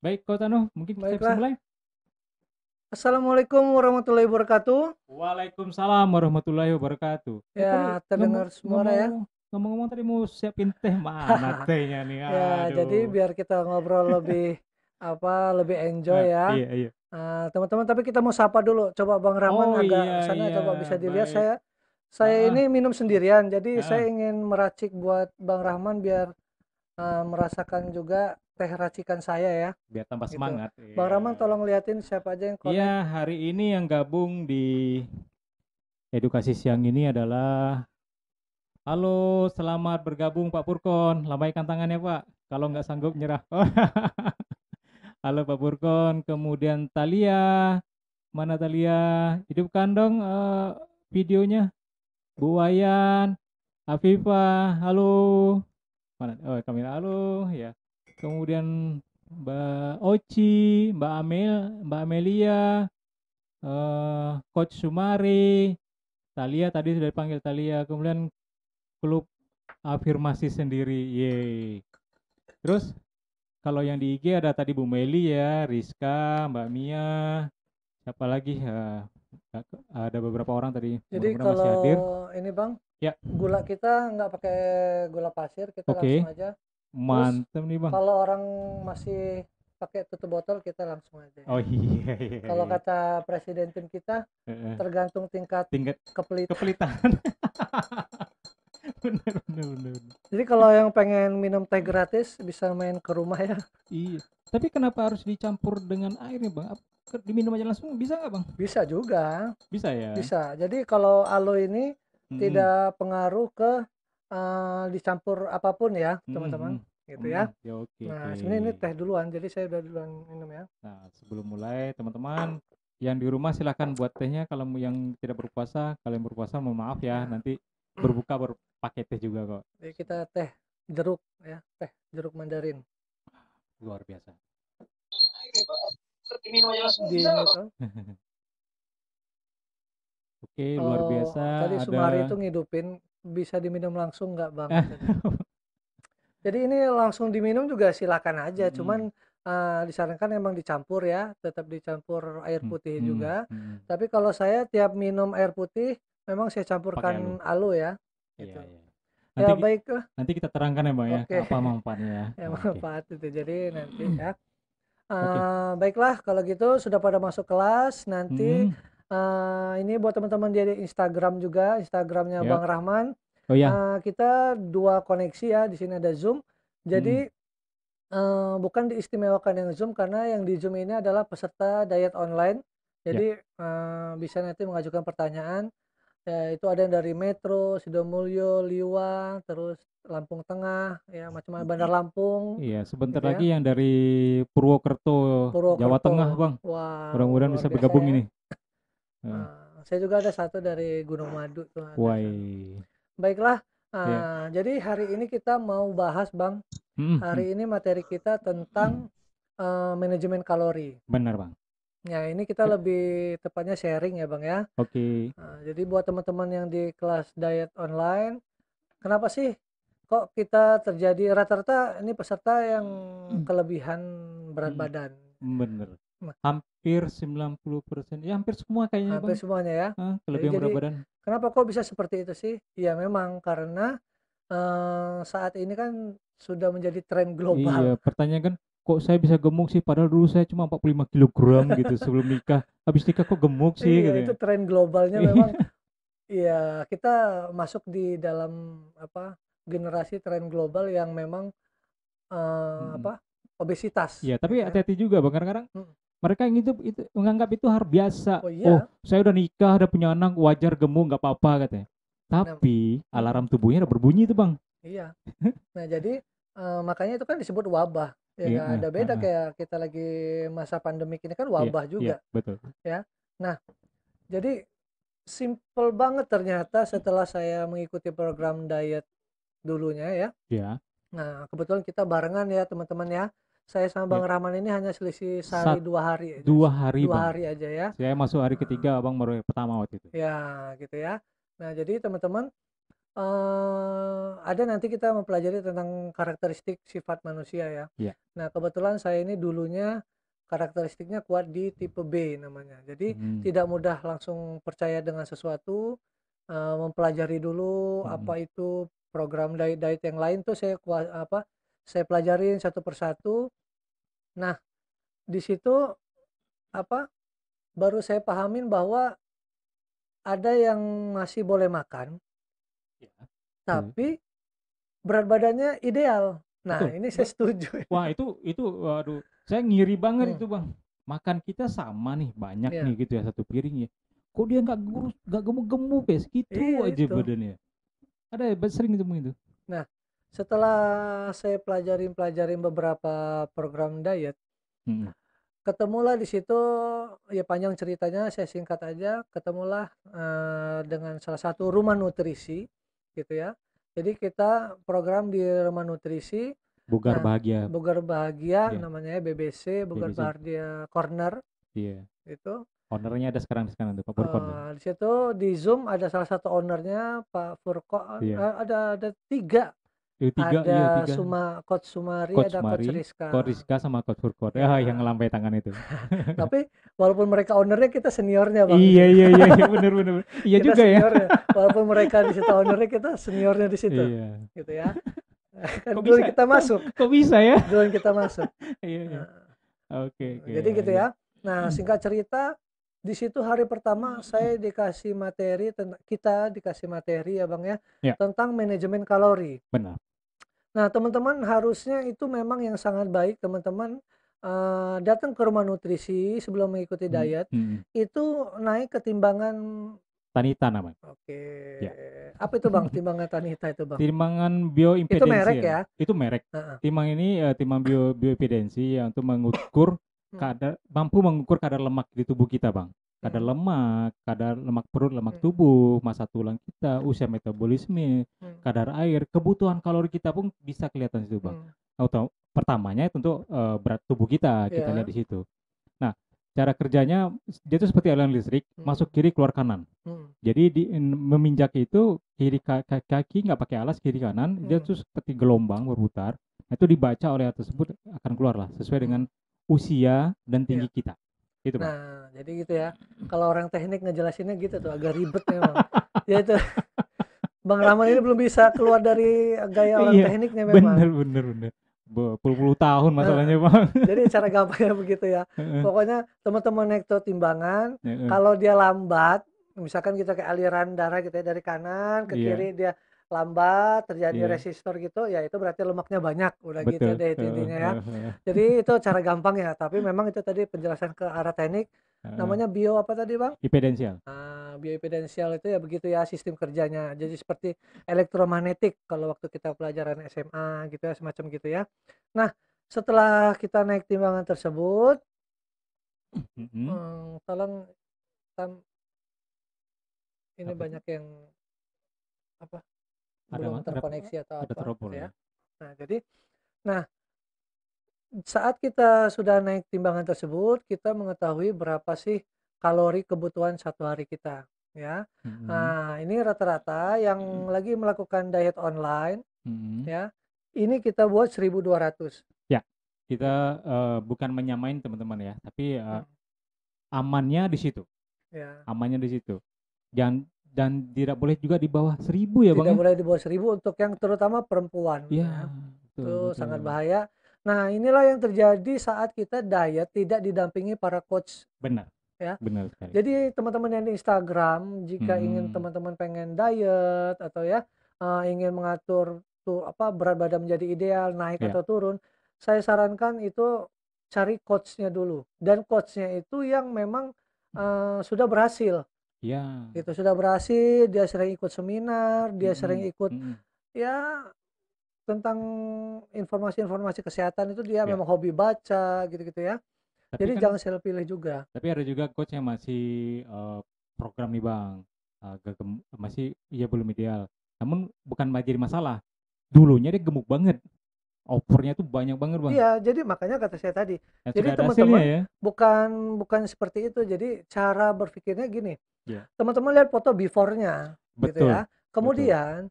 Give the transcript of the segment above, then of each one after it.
Baik, Ko Tano, mungkin kita bisa Baiklah. mulai. Assalamualaikum warahmatullahi wabarakatuh. Waalaikumsalam warahmatullahi wabarakatuh. Tadi Ya, terdengar suara ya. ngomong-ngomong tadi mau siapin teh mana tehnya nih? Ya, jadi Aduh. biar kita ngobrol lebih enjoy ya. Iya, iya. Teman-teman, tapi kita mau sapa dulu. Coba Bang Rahman Oh agak iya, ke sana, iya, coba bisa dilihat baik. saya Ah, ini minum sendirian. Jadi ah, saya ah. ingin meracik buat Bang Rahman biar merasakan juga teh racikan saya ya, Biar tambah gitu. semangat. Bang Iya. Rahman tolong liatin siapa aja yang Iya, connect. hari ini yang gabung di edukasi siang ini adalah halo, selamat bergabung Pak Purkon. Lambaikan tangannya Pak. Kalau nggak sanggup nyerah. Halo Pak Purkon, kemudian Talia, mana Talia? Hidupkan dong videonya. Bu Wayan, Afifah, halo. Mana? Oh, Kamila, halo. Ya. Kemudian Mbak Oci, Mbak Amelia, Coach Sumari, Talia tadi sudah dipanggil Talia. Kemudian klub afirmasi sendiri. Yeay. Terus kalau yang di IG ada tadi Bu Meli ya, Rizka, Mbak Mia, siapa lagi? Ada beberapa orang tadi, Jadi mudah-mudahan masih kalau hadir. ini Bang, Ya, gula kita nggak pakai gula pasir, kita langsung oke. aja. Terus Mantap nih Bang. kalau orang masih pakai tutup botol, kita langsung aja Oh ya. iya, iya, Kalau iya. kata presiden tim kita, Heeh. tergantung tingkat Tingkat kepelit. kepelitan. Bener, bener, bener, bener. Jadi kalau yang pengen minum teh gratis bisa main ke rumah ya. Iya. Tapi kenapa harus dicampur dengan air nih Bang? Diminum aja langsung bisa nggak Bang? Bisa juga, Bisa ya. bisa. Jadi kalau aloe ini Mm-mm. tidak pengaruh ke dicampur apapun ya, teman-teman. Mm-mm. Gitu ya. Mm. Ya oke, oke. Nah, sebenarnya ini teh duluan, jadi saya udah duluan minum ya. Nah, sebelum mulai teman-teman yang di rumah silahkan buat tehnya. Kalau yang tidak berpuasa, kalian berpuasa mohon maaf ya. Ya. Nanti berbuka berpakai teh juga kok. Jadi kita teh jeruk ya, teh jeruk Mandarin. Luar biasa. Di mute. Oke, luar biasa Oh, tadi Sumari ada itu ngidupin, bisa diminum langsung nggak Bang katanya. Jadi ini langsung diminum juga silakan aja, Mm-mm. cuman disarankan emang dicampur ya, tetap dicampur air putih Mm-mm. juga. Mm-mm. Tapi kalau saya tiap minum air putih, memang saya Pakai aloe. campurkan aloe ya, Iya, gitu. iya. Nanti Ya baiklah, nanti kita terangkan ya Bang ya, oke. apa manfaatnya ya. Ya Oke. manfaat itu, jadi nanti ya. Oke. Baiklah kalau gitu sudah pada masuk kelas, nanti Mm-mm. ini buat teman-teman di Instagram juga, Instagramnya Ya. Bang Rahman. Oh ya. Kita dua koneksi ya, di sini ada Zoom. Mm-mm. Jadi bukan diistimewakan yang Zoom karena yang di Zoom ini adalah peserta diet online. Ya. Jadi bisa nanti mengajukan pertanyaan. Ya, itu ada yang dari Metro, Sidomulyo, Liwa, terus Lampung Tengah, ya macam-macam Bandar Lampung, Iya, sebentar gitu lagi ya. yang dari Purwokerto, Jawa Purwokerto, Tengah, Bang. wow Mudah-mudahan luar bisa biasa bergabung ya. ini. Eh, Saya juga ada satu dari Gunung Madu tuh ada sana. Wai. Baiklah, Ya. jadi hari ini kita mau bahas Bang. Mm, mm. Hari ini materi kita tentang manajemen kalori. Benar, Bang. Ya, ini kita Ya, lebih tepatnya sharing ya Bang ya. oke. Jadi buat teman-teman yang di kelas diet online, kenapa sih kok kita terjadi rata-rata ini peserta yang kelebihan berat Mm, badan? bener. Nah, Hampir 90%, ya hampir semua kayaknya, hampir Bang. semuanya ya. Kelebihan berat Jadi badan. kenapa kok bisa seperti itu sih? Ya memang karena saat ini kan sudah menjadi tren Iya, global. pertanyaan kan, kok saya bisa gemuk sih? Padahal dulu saya cuma 45 kilogram gitu sebelum nikah. Habis nikah kok gemuk sih Iya, gitu itu ya. tren globalnya memang. Iya. Iya, kita masuk di dalam apa, generasi tren global yang memang, Mm-mm. apa, obesitas Iya, tapi gitu ya. hati-hati juga, Bang. Kadang-kadang Mhm. mereka yang itu menganggap itu hal biasa. Oh Oh, iya, saya udah nikah, udah punya anak, wajar gemuk, nggak apa-apa katanya. nah Tapi mhm, alarm tubuhnya udah berbunyi itu, Bang. iya. Nah jadi, makanya itu kan disebut wabah, ya Iya, nggak ada beda kayak kita lagi masa pandemik ini kan iya, wabah iya, juga, betul. ya. Nah, jadi simpel banget ternyata setelah saya mengikuti program diet dulunya ya. Ya, Nah, kebetulan kita barengan ya teman-teman ya. Saya sama ya. Bang Rahman ini hanya selisih sehari Sat 2 hari aja, dua hari, 2 Bang. hari aja ya. Saya masuk hari Heeh, ketiga, Abang baru pertama waktu itu. ya gitu ya. Nah, jadi teman-teman, Ada nanti kita mempelajari tentang karakteristik sifat manusia ya. Iya. Nah, kebetulan saya ini dulunya karakteristiknya kuat di tipe B namanya. Jadi Mhm, tidak mudah langsung percaya dengan sesuatu, mempelajari dulu mhm, apa itu program diet yang lain tuh saya pelajarin satu persatu. Nah, di situ apa, baru saya pahamin bahwa ada yang masih boleh makan, iya, betul. tapi berat badannya ideal. Nah, Betul, ini saya setuju. wah itu waduh, saya ngiri banget Hmm, itu Bang. Makan kita sama nih, banyak nih iya. gitu ya, satu piring ya. Kok dia nggak kurus, nggak gemuk-gemuk ya, Iya segitu aja itu. badannya. Ada sering ketemu itu. Nah, setelah saya pelajarin beberapa program diet, Mhm, ketemulah di situ, ya panjang ceritanya saya singkat aja, ketemulah, dengan salah satu rumah nutrisi, gitu ya. Jadi kita program di rumah nutrisi, Bugar nah, Bahagia, Bugar Bahagia iya, namanya BBC, Bugar BBC, Bahagia Corner, iya. itu. Owner-nya ada sekarang tuh, Pak Purkon tuh. Di situ di Zoom ada salah satu ownernya Pak Furko, Iya. ada 3, Itu 3, iya ada 3. Coach Sumari, Coach ada Coach Mari, Coach Rizka. Rizka sama Coach Purkon. Ya, yang Ya, ngelampai tangan itu. tapi walaupun mereka ownernya, kita seniornya Bang di Iya, situ. iya, iya, iya, bener, bener, bener. Iya Kita juga ya. seniornya, walaupun mereka di situ ownernya, kita seniornya di situ, Iya. gitu ya. Kan Kok duluan bisa? kita masuk, Kok bisa ya? duluan kita masuk. Iya, iya. Heeh, Oke, oke, jadi ya, gitu ya. ya. Nah, singkat cerita, di situ hari pertama saya dikasih materi kita dikasih materi ya Bang ya, Ya, tentang manajemen kalori. benar. Nah, teman-teman harusnya itu memang yang sangat baik teman-teman, datang ke rumah nutrisi sebelum mengikuti Mhm, diet, mhm. itu naik ke timbangan. Tanita namanya. Oke, Ya. apa itu Bang, timbangan Tanita itu Bang? Timbangan Itu bioimpedensi merek ya. ya? Itu merek. Heeh, Timbang ini timbang bioimpedensi yang untuk mengukur mhm, mampu mengukur kadar lemak di tubuh kita, Bang. mhm, Kadar lemak perut, lemak mhm, tubuh, massa tulang kita, usia metabolisme, mhm, kadar air, kebutuhan kalori kita pun bisa kelihatan di situ, Bang. mhm, Atau pertamanya tentu berat tubuh kita lihat iya, di situ. Nah, cara kerjanya dia itu seperti aliran listrik, mhm, masuk kiri keluar kanan. mhm, Jadi meminjak itu kaki nggak pakai alas kiri kanan, dia mhm, tuh seperti gelombang berputar. Nah, itu dibaca oleh alat tersebut akan keluar lah sesuai dengan mhm, usia dan tinggi iya. kita. Gitu, Bang. Nah, jadi gitu ya, kalau orang teknik ngejelasinnya gitu tuh, agak ribet memang. Ya itu, Bang Rahman ini belum bisa keluar dari gaya orang Iya, tekniknya bener, memang. bener, bener. Berpuluh-puluh tahun Heeh. masalahnya, Bang. Jadi cara gampangnya begitu ya. Heeh, Pokoknya teman-teman naik ke timbangan, heeh. kalau dia lambat, misalkan kita ke aliran darah gitu ya, dari kanan ke Iya, kiri dia lambat, terjadi iya, resistor gitu, ya itu berarti lemaknya banyak, udah gitu betul. deh itu Heeh, intinya ya. heeh, heeh, Jadi itu cara gampang ya, tapi memang itu tadi penjelasan ke arah teknik, heeh. namanya bio apa tadi Bang? Impedensial. Bioimpedensial itu ya begitu ya sistem kerjanya. Jadi seperti elektromagnetik kalau waktu kita pelajaran SMA gitu ya, semacam gitu ya. Nah, setelah kita naik timbangan tersebut, Mhm. tolong tam ini Apa itu? banyak yang apa, Ada, belum ada, terkoneksi atau ada apa trouble gitu ya. ya. Nah, jadi nah saat kita sudah naik timbangan tersebut, kita mengetahui berapa sih kalori kebutuhan satu hari kita, ya. Mhm, Nah, ini rata-rata yang lagi melakukan diet online, mhm. ya, ini kita buat 1.200. Ya, kita bukan menyamain teman-teman ya, tapi Hmm, amannya di situ, ya. amannya di situ. Dan tidak boleh juga di bawah 1.000 ya Bang Tidak ya? boleh di bawah 1.000 untuk yang terutama perempuan, Iya, ya. betul, Itu sangat betul. bahaya. Nah, inilah yang terjadi saat kita diet tidak didampingi para coach, Benar, ya. benar sekali. Jadi teman-teman yang di Instagram, jika ingin Mhm, teman-teman pengen diet atau ya, ingin mengatur tuh apa, berat badan menjadi ideal, naik iya, atau turun, saya sarankan itu cari coach-nya dulu. Dan coach-nya itu yang memang, sudah berhasil, iya, gitu. Sudah berhasil, dia sering ikut seminar, dia sering mhm, ikut mhm, ya tentang informasi-informasi kesehatan itu dia iya. memang hobi baca, gitu-gitu ya. Tapi Jadi kan jangan salah pilih juga. tapi ada juga coach yang masih program nih Bang, masih iya belum ideal. Namun bukan jadi masalah, dulunya dia gemuk banget, opornya tuh banyak banget Bang, Iya, jadi makanya kata saya tadi. dan Jadi sudah ada hasilnya teman-teman ya. bukan bukan seperti itu. Jadi cara berpikirnya gini, Iya, teman-teman lihat foto before-nya gitu betul, ya. betul. Kemudian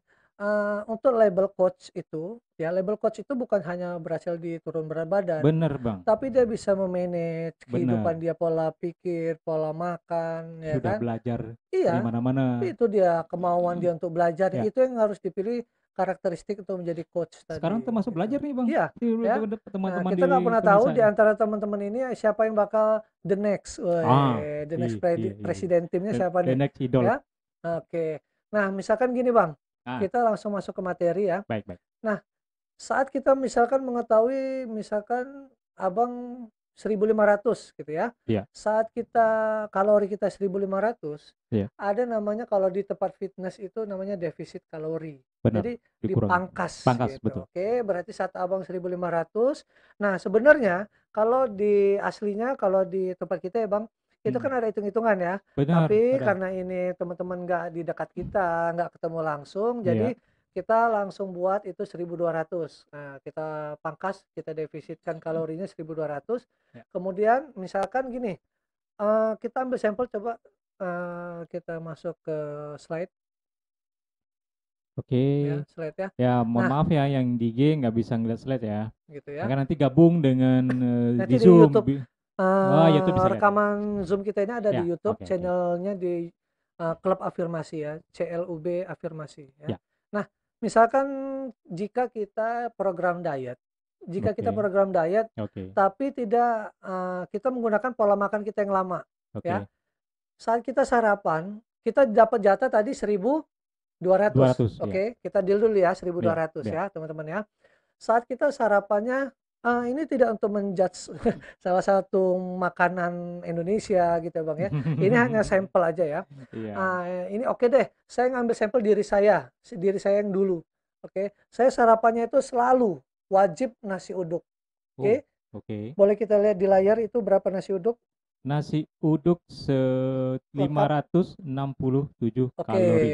untuk label coach itu, ya label coach itu bukan hanya berhasil di turun berat badan, Bener, Bang. tapi dia bisa me-manage kehidupan Bener. dia, pola pikir, pola makan, ya Sudah kan? belajar di Iya, mana-mana. itu dia kemauan dia untuk belajar, Ya. itu yang harus dipilih karakteristik untuk menjadi coach Sekarang tadi, termasuk gitu. belajar nih, Bang. Iya, ya. Nah, Teman-teman kita nggak di pernah tahu Unesa di nih. antara teman-teman ini siapa yang bakal the next, the next Iya. presiden timnya siapa The nih, next idol. ya. Oke. Nah, misalkan gini Bang, Ah, kita langsung masuk ke materi ya. baik. Nah, saat kita misalkan mengetahui misalkan Abang 1.500 gitu ya. Iya, Saat kalori kita 1.500, iya, ada namanya kalau di tempat fitness itu namanya defisit kalori. benar. Jadi Dikurangi. dipangkas Pangkas, gitu. betul. Oke, berarti saat Abang 1.500. Nah, sebenarnya kalau di aslinya kalau di tempat kita ya Bang, itu kan Mm. ada hitung-hitungan ya. Benar, Tapi ada. karena ini teman-teman nggak di dekat kita, nggak ketemu langsung, jadi Iya. kita langsung buat itu 1.200. Nah, kita pangkas, kita defisitkan kalorinya 1.200. Ya. Kemudian misalkan gini, kita ambil sampel coba, kita masuk ke slide Oke. ya, slide ya. Ya, mohon Nah, maaf ya yang di IG nggak bisa ngeliat slide ya. gitu Ya ya. kan nanti gabung dengan Nanti di di Zoom. YouTube, Oh, YouTube bisa lihat ya. rekaman Zoom kita ini ada di Ya, YouTube, oke. channelnya di Klub Afirmasi ya, CLUB Afirmasi ya. Ya. Nah, misalkan jika kita program diet, Oke. tapi tidak, kita menggunakan pola makan kita yang lama ya. Oke. Saat kita sarapan, kita dapat jatah tadi 1.200, 200 ya. oke, kita deal dulu ya Ya, 1.200 ya. ya teman-teman ya. Saat kita sarapannya, ini tidak untuk menjudge salah satu makanan Indonesia gitu Bang ya, ini hanya sampel aja ya. Iya. Ini oke deh, saya ngambil sampel diri saya yang dulu, oke. Saya sarapannya itu selalu wajib nasi uduk, Oh, oke. oke. Boleh kita lihat di layar itu berapa nasi uduk? Nasi uduk Lengkap. 567 Oke, kalori.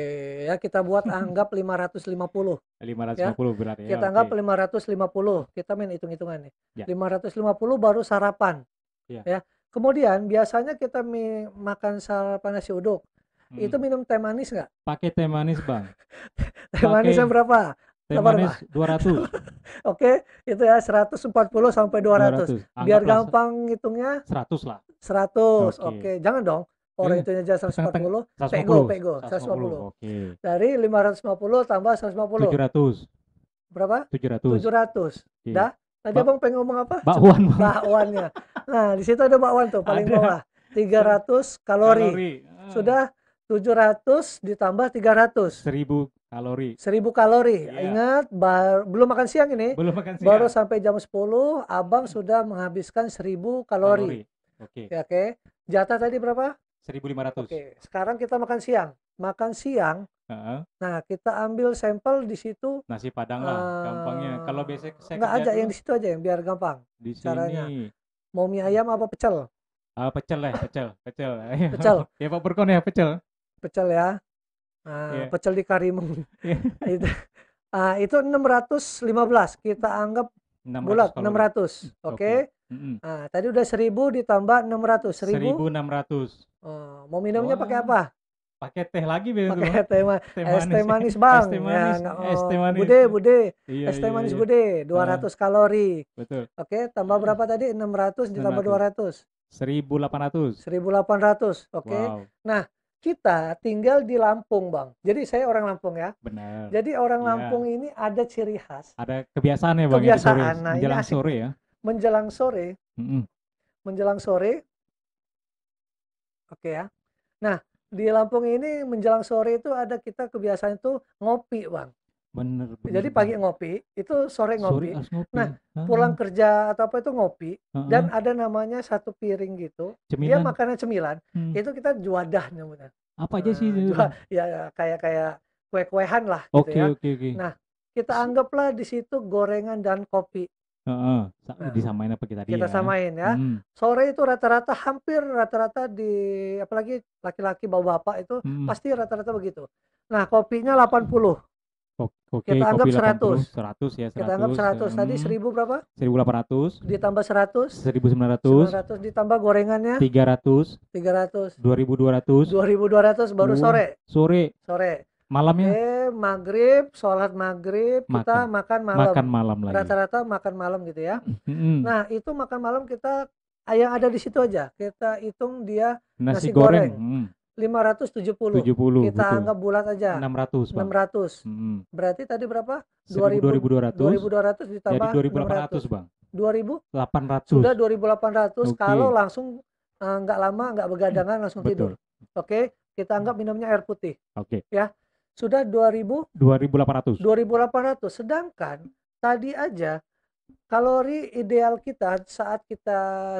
ya kita buat anggap 550 ya. 550 berarti ya. Kita anggap Oke. 550. Kita main hitung-hitungan nih. Ya. 550 baru sarapan Ya. ya. Kemudian biasanya kita makan sarapan nasi uduk. Itu Mm. minum teh manis nggak? Pakai teh manis, Bang. Teh manisnya Pakai berapa? teh Berapa? manis 200. Oke, itu ya 140 sampai 200. 200. Biar Anggaplah gampang hitungnya 100 lah. 100. Oke. Oke, jangan dong. Orang Eh, itu aja 140. Pego, 150. pego, 150. 150. Oke. Dari 550 tambah 150. 700. Berapa? 700. 700. Oke. Dah? Tadi Abang pengen ngomong apa? Bakwan, Bang. Bakwannya. Nah, di situ ada bakwan tuh paling Ada. bawah. 300 kalori. Sudah 700 ditambah 300. 1000 kalori. 1000 kalori. Iya. Ingat, belum makan siang ini. Belum makan siang. Baru sampai jam 10, Abang sudah menghabiskan 1000 kalori. Oke. Ya, oke. Jatah tadi berapa? 1500. Oke. Sekarang kita makan siang. Makan siang. Heeh. Nah, kita ambil sampel di situ. Nasi Padang lah, gampangnya. Kalau biasa saya Enggak kerja aja, yang dulu di situ aja yang biar gampang di caranya. sini. Mau mie ayam apa pecel? Pecel lah, pecel. Pecel. Ya Pak Purkon ya, pecel. Pecel ya. Iya. Pecel di Karimun. Iya. Itu 615. Kita anggap 600 bulat kalori. 600. Oke. Mm-mm. Tadi udah 1000 ditambah 600. 1600. Mau minumnya pakai Wah, apa? pakai teh lagi biasa tuh, Pakai Bang. es teh manis, Es Bang. teh Ya, manis, nggak, es teh manis. Bude. Iya, Es teh iya, manis iya. Bude, 200 kalori. Betul. Oke, tambah berapa tadi? 600 ditambah 200. 1800. 1800. Oke. Wow, Nah, kita tinggal di Lampung, Bang. Jadi saya orang Lampung ya. benar. Jadi orang Iya. Lampung ini ada ciri khas. Ada kebiasaan ya, Bang, ya, di sore, Kebiasaan. Nah, ini menjelang asik sore nih. ya. Menjelang sore. Mm-mm. Menjelang sore. Oke ya. Nah, di Lampung ini menjelang sore itu ada kita kebiasaan itu ngopi, Bang. Bener, Jadi Bang. pagi ngopi, itu sore Sore ngopi. harus ngopi. Nah, pulang kerja atau apa itu ngopi. Heeh. Dan ada namanya satu piring gitu. Dia Cemilan. makanan cemilan. Itu kita juadah namanya. Apa aja sih itu, Bang? Ya kayak kue-kuehan lah gitu Oke, ya. oke. Nah, kita anggaplah di situ gorengan dan kopi. Heeh. Nah, Disamain apa kita kita samain ya. Sore itu hampir rata-rata apalagi laki-laki bapak-bapak itu pasti rata-rata begitu. Nah, kopinya 80. Oke, Kita anggap kopi 100. 100 ya, 100. Kita anggap 100. Tadi 1000 berapa? 1800. Ditambah 100. 1900. 900 ditambah gorengannya 300. 300. 2200. 2200 baru Wah, sore. Sore. Malamnya Oke, maghrib, sholat maghrib, kita makan. makan malam. Makan malam lagi. Rata-rata makan malam gitu ya. Mm-mm. Nah, itu makan malam kita yang ada di situ aja. Kita hitung dia Nasi nasi goreng, goreng 570. 70 Kita betul. anggap bulat aja 600 Bang. 600. Mm-mm. Berarti tadi berapa? 1.200 2200 jadi ditambah 2.800 600. Bang. 2000 sudah 800. 2800 kalau Oke, langsung nggak lama, nggak begadangan langsung tidur. betul. Oke, kita anggap minumnya air putih Oke, ya. Sudah 2.800. 2800. Sedangkan tadi aja kalori ideal kita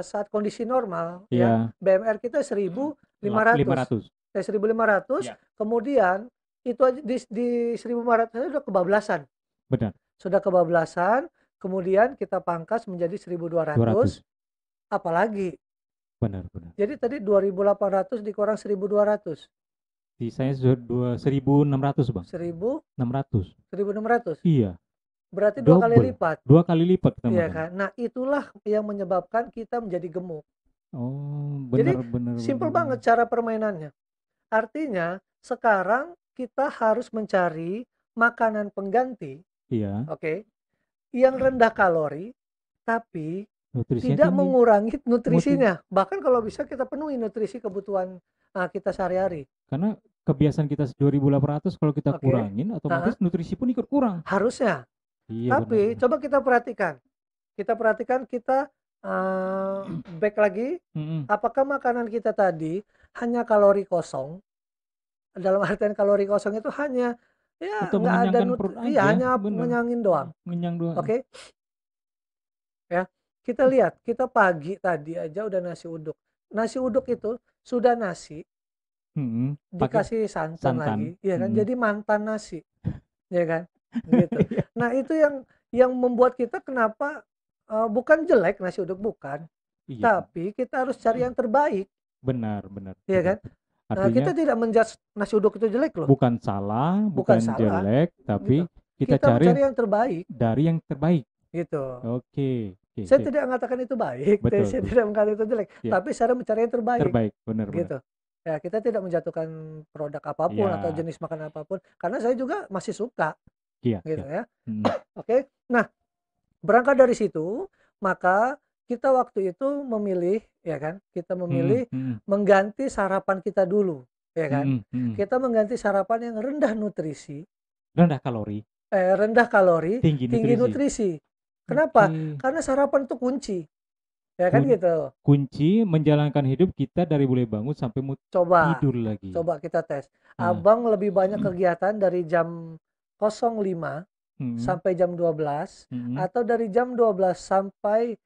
saat kondisi normal ya, Iya, BMR kita 1500. 500. 1500, Ya, kemudian itu aja di 1500 aja udah kebablasan. benar. Sudah kebablasan, kemudian kita pangkas menjadi 1200, 200. apalagi. Benar, benar. Jadi tadi 2800 dikurang 1200. Sisanya sudah 1.600 Bang. 600. 1600. Iya, Berarti 2 kali double. lipat. 2 kali lipat kita Iya makan. kan? Nah, itulah yang menyebabkan kita menjadi gemuk. Oh, Jadi benar, benar, simpel benar, banget benar. cara permainannya. Artinya sekarang kita harus mencari makanan pengganti, Iya, oke, yang rendah kalori tapi nutrisinya tidak tinggi. mengurangi Mutu. nutrisinya. Bahkan kalau bisa kita penuhi nutrisi kebutuhan kita sehari-hari. Karena kebiasaan kita 2.800 kalau kita Oke. kurangin Heeh. otomatis nutrisi pun ikut kurang. Harusnya. Iya, benar, Tapi benar. coba kita perhatikan. Kita back lagi. Mm-mm. Apakah makanan kita tadi hanya kalori kosong? Dalam artian kalori kosong itu hanya ya Untuk nggak ada mengenyangkan perut iya aja, hanya bener. ngenyangin doang. Mengenyang doang. Oke. Ya. Kita lihat, kita pagi tadi aja udah nasi uduk. Nasi uduk itu sudah nasi Mm-mm. Pakai dikasih santan santan. lagi, ya kan? Mm-mm. Jadi mantan nasi, ya kan? Gitu. Iya. Nah, itu yang membuat kita kenapa bukan jelek nasi uduk, bukan, Iya, tapi kita harus cari yang terbaik, benar, benar, ya benar, kan? benar. Nah, Artinya kita tidak menjudge nasi uduk itu jelek loh, bukan salah, bukan bukan salah, jelek, gitu. tapi kita Kita cari mencari yang terbaik, dari yang terbaik. gitu. Oke, oke, Saya oke. tidak mengatakan itu baik, Betul, saya betul. tidak mengatakan itu jelek, Ya, tapi saya mencari yang terbaik, terbaik, benar, benar. gitu. Ya, kita tidak menjatuhkan produk apapun atau Iya, jenis makanan apapun, karena saya juga masih suka, iya, gitu iya. ya. Mm. Oke. Nah, berangkat dari situ, maka kita waktu itu memilih, ya kan? Kita Mm, memilih mm, mengganti sarapan kita dulu, ya kan? mm, mm. Kita mengganti sarapan yang rendah nutrisi, Rendah kalori, rendah kalori, tinggi tinggi nutrisi. nutrisi. Kenapa? Oke. Karena sarapan itu kunci, ya kan Kun- gitu. Kunci menjalankan hidup kita dari mulai bangun sampai mau Coba, tidur lagi. coba kita tes. Nah, Abang lebih banyak kegiatan dari jam 05 mm, sampai jam 12 mm, atau dari jam 12 sampai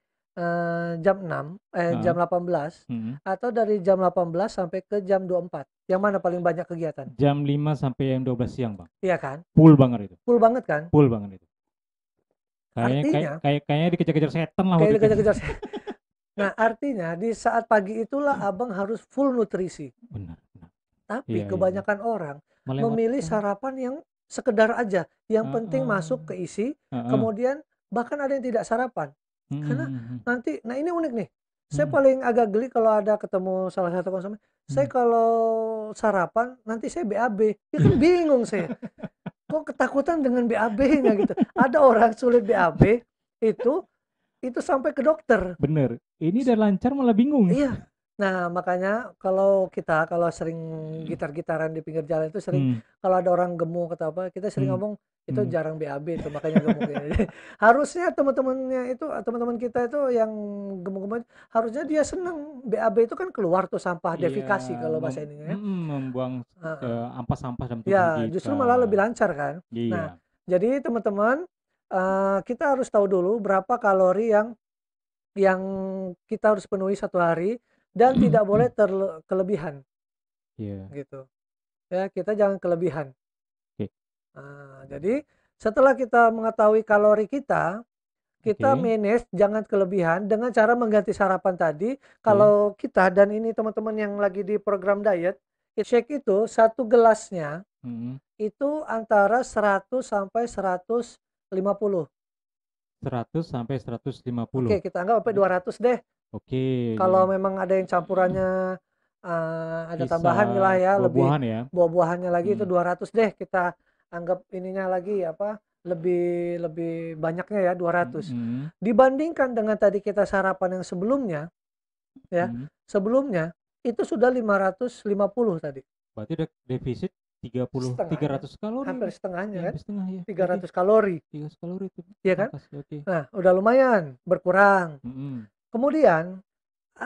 jam 6, jam ah, 18 mm. atau dari jam 18 sampai ke jam 24. Yang mana paling banyak kegiatan? Jam 5 sampai jam 12 siang, Bang. Iya kan? Full banget itu. Full banget kan? Full banget itu. Artinya Kayaknya dikejar-kejar setan lah kayak waktu itu. dikejar-kejar. Nah, artinya di saat pagi itulah abang harus full nutrisi. Benar, benar. Tapi Iya, iya, iya. kebanyakan orang memilih Melewatkan. sarapan yang sekedar aja, yang penting Heeh, masuk keisi, heeh. kemudian bahkan ada yang tidak sarapan. Mm, Karena mm, mm, nanti, nah ini unik nih. Saya mm, paling agak geli kalau ada ketemu salah satu konsumen. Saya mm. kalau sarapan nanti saya BAB. Ya kan bingung saya. Kok ketakutan dengan BAB-nya gitu. Ada orang sulit BAB itu sampai ke dokter. Bener. Ini udah lancar malah bingung. Iya. Nah, makanya kalau sering gitar-gitaran di pinggir jalan itu sering Hmm, kalau ada orang gemuk atau apa, kita sering hmm, ngomong itu hmm. jarang BAB itu makanya gemuk ya. Jadi, harusnya teman-teman kita itu yang gemuk-gemuk harusnya dia seneng BAB itu kan keluar tuh sampah Iya, defekasi kalau bahasa ininya ya. membuang Heeh. ampas-ampas dalam tubuh Ya, justru kita. malah lebih lancar kan. Nah, Iya. jadi teman-teman kita harus tahu dulu berapa kalori yang kita harus penuhi satu hari dan tidak boleh kelebihan Iya. gitu ya, kita jangan kelebihan. Oke. Jadi setelah kita mengetahui kalori kita Oke. manage jangan kelebihan dengan cara mengganti sarapan tadi. Oke. Kalau kita dan ini teman-teman yang lagi di program diet, shake itu satu gelasnya Mm, itu antara 100 sampai 150. 100 sampai 150. Oke, kita anggap sampai 200 deh. Oke. Kalau memang ada yang campurannya ada Sisa tambahan lah ya, lebih buah-buahan ya. buah-buahannya lagi itu Hmm. 200 deh, kita anggap ininya lagi apa, lebih lebih banyaknya ya 200. Hmm. Dibandingkan dengan tadi kita sarapan yang sebelumnya ya, Hmm. sebelumnya itu sudah 550 tadi. Berarti ada defisit 30 Setengahnya, 300 kalori hampir nih. setengahnya Ya, kan, hampir setengah ya. Oke. 300 kalori, 300 kalori itu ya kan? pangkas. Oke. Nah, udah lumayan berkurang. Hmm. Kemudian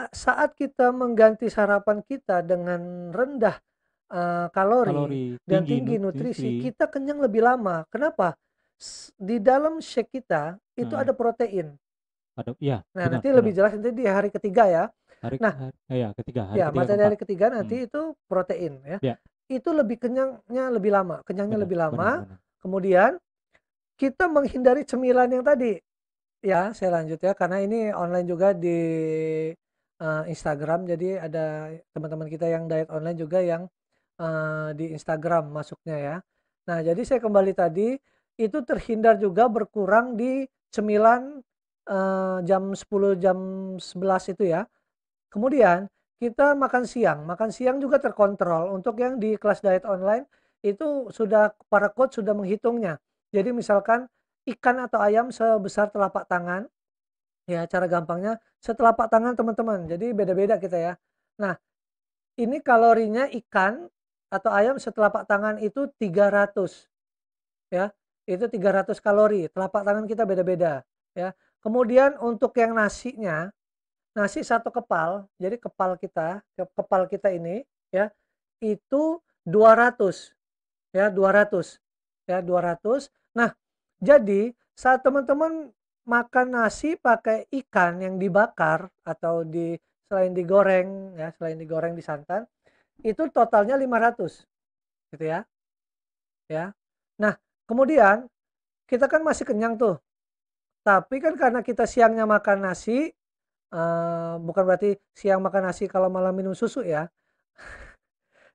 saat kita mengganti sarapan kita dengan rendah kalori Kalori dan tinggi tinggi nutrisi, nutri. kita kenyang lebih lama. Kenapa? Di dalam shake kita itu Heeh. ada protein. Ada, iya, Nah, benar, nanti lebih benar. jelas nanti di hari ketiga ya. Hari, Nah, ya, hari ya ketiga materi keempat. hari ketiga Hmm. nanti itu protein ya. Ya, Itu lebih kenyangnya lebih lama, kenyangnya benar, lebih benar, lama. benar. Kemudian kita menghindari cemilan yang tadi. Ya, saya lanjut ya, karena ini online juga di Instagram, jadi ada teman-teman kita yang diet online juga yang di Instagram masuknya ya. Nah, jadi saya kembali tadi, itu terhindar juga berkurang di cemilan jam 10, jam 11 itu ya. Kemudian kita makan siang juga terkontrol. Untuk yang di kelas diet online itu sudah para coach sudah menghitungnya. Jadi misalkan ikan atau ayam sebesar telapak tangan, ya cara gampangnya setelapak tangan teman-teman. Jadi beda-beda kita ya. Nah, ini kalorinya ikan atau ayam setelapak tangan itu 300 ya. Itu 300 kalori. Telapak tangan kita beda-beda ya. Kemudian untuk yang nasinya, nasi satu kepal, jadi kepal kita ini ya, itu 200 ya, 200 ya, 200. Nah, jadi saat teman-teman makan nasi pakai ikan yang dibakar atau selain digoreng disantan, itu totalnya 500 gitu ya. Ya. Nah, kemudian kita kan masih kenyang tuh. Tapi kan karena kita siangnya makan nasi, bukan berarti siang makan nasi kalau malam minum susu ya.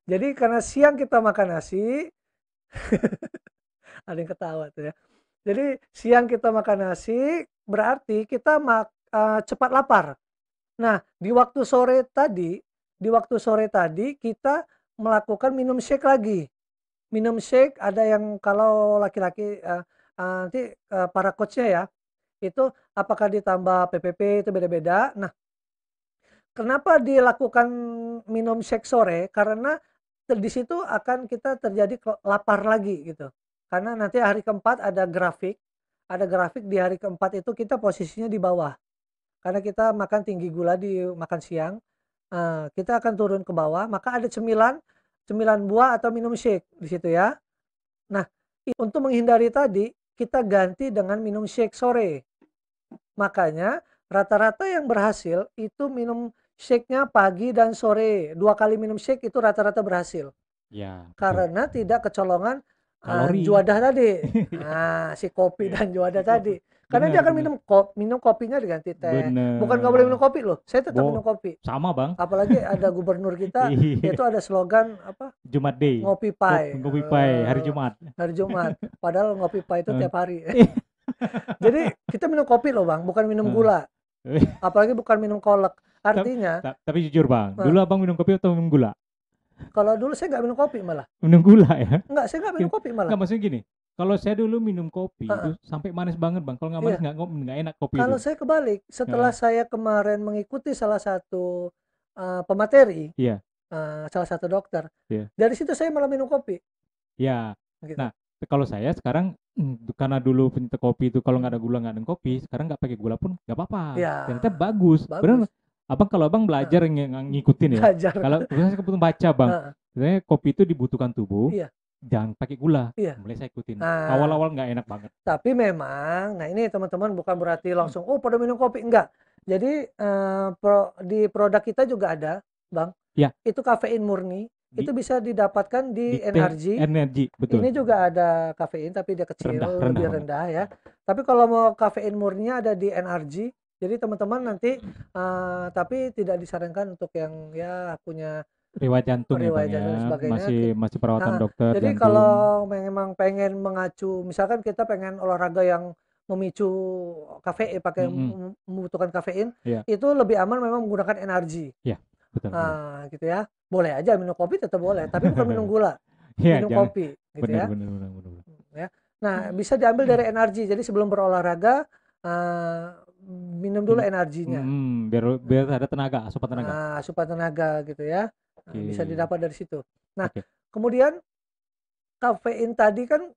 Jadi karena siang kita makan nasi, ada yang ketawa tuh ya. Jadi siang kita makan nasi, berarti kita cepat lapar. Nah, di waktu sore tadi kita melakukan minum shake lagi. Minum shake ada yang kalau laki-laki, nanti, para coach-nya ya, itu apakah ditambah PPP itu beda-beda. Nah, kenapa dilakukan minum shake sore? Karena di situ akan kita terjadi lapar lagi gitu. Karena nanti hari keempat ada grafik di hari keempat itu kita posisinya di bawah. Karena kita makan tinggi gula di makan siang, kita akan turun ke bawah, maka ada cemilan cemilan buah atau minum shake di situ ya. Nah, untuk menghindari tadi, kita ganti dengan minum shake sore. Makanya rata-rata yang berhasil itu minum shake-nya pagi dan sore. 2 kali minum shake itu rata-rata berhasil. Ya, betul. Karena tidak kecolongan, Kalori. juadah tadi. Iya, Nah, si kopi iya. dan juadah Si kopi. tadi. Karena Benar, dia akan benar. minum kopinya diganti teh. Bukan nggak boleh Benar. minum kopi loh, saya tetap minum kopi. Sama, Bang. Apalagi ada gubernur kita, Iya. itu ada slogan apa, Jumat Day. ngopi pai, Kopi pai hari Jumat. hari Jumat. Padahal ngopi pai itu Eh. tiap hari. Jadi kita minum kopi loh Bang, bukan minum Eh. gula. Apalagi bukan minum kolak. Ta- Artinya, Tapi jujur, Bang, eh, dulu Abang minum kopi atau minum gula? kalau dulu saya nggak minum kopi malah. Minum gula ya? Enggak, saya nggak minum kopi malah. Enggak, maksudnya gini, kalau saya dulu minum kopi itu Heeh, sampai manis banget, Bang. Kalau nggak manis iya. nggak enak kopi itu. Kalau saya kebalik, setelah Heeh. saya kemarin mengikuti salah satu pemateri, Iya, salah satu dokter, iya. dari situ saya malah minum kopi, Ya. gitu. Nah, kalau saya sekarang karena dulu penyinta kopi itu kalau nggak Hmm. ada gula nggak ada kopi, sekarang nggak pakai gula pun nggak apa-apa. Ya, Ternyata bagus. Benar. bagus. Kalau abang Heeh, belajar ngikutin ya. belajar. Kalau saya kebetulan baca, Bang. Heeh, Sebenarnya kopi itu dibutuhkan tubuh, iya, jangan pakai gula. iya. Mulai saya ikutin. Nah, Awal-awal nggak enak banget. tapi memang, nah ini teman-teman bukan berarti langsung, oh pada minum kopi, enggak. Jadi di produk kita juga ada, Bang, Ya, itu kafein murni, di itu bisa didapatkan di di teh NRG. energi, betul. Ini juga ada kafein tapi dia kecil, Rendah lebih banget. rendah ya. Tapi kalau mau kafein murninya ada di NRG. Jadi teman-teman nanti, tapi tidak disarankan untuk yang ya punya Riwayat jantung ya, Bang riwayat jantung dan ya. sebagainya. Masih perawatan Heeh. dokter Jadi jantung. kalau memang pengen mengacu, misalkan kita pengen olahraga yang memicu kafein, Mm-mm. membutuhkan kafein, Ya, itu lebih aman memang menggunakan NRG. ya, betul betul. Gitu ya. Boleh aja minum kopi tetap boleh, tapi bukan minum gula, Iya, minum jangan kopi gitu bener ya. bener bener bener bener. Ya. Nah, bisa diambil dari energi. Jadi sebelum berolahraga, eee, minum dulu energinya. Biar biar ada tenaga, asupan tenaga. Asupan tenaga gitu ya. Bisa Oke, didapat dari situ. Nah, oke. kemudian kafein tadi kan,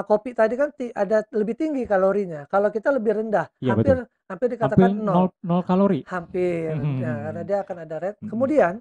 kopi tadi kan ada lebih tinggi kalorinya, kalau kita lebih rendah, Iya betul. hampir hampir Hampir dikatakan nol nol, nol kalori. hampir, ya, karena Mhm, dia akan ada red. mhm. Kemudian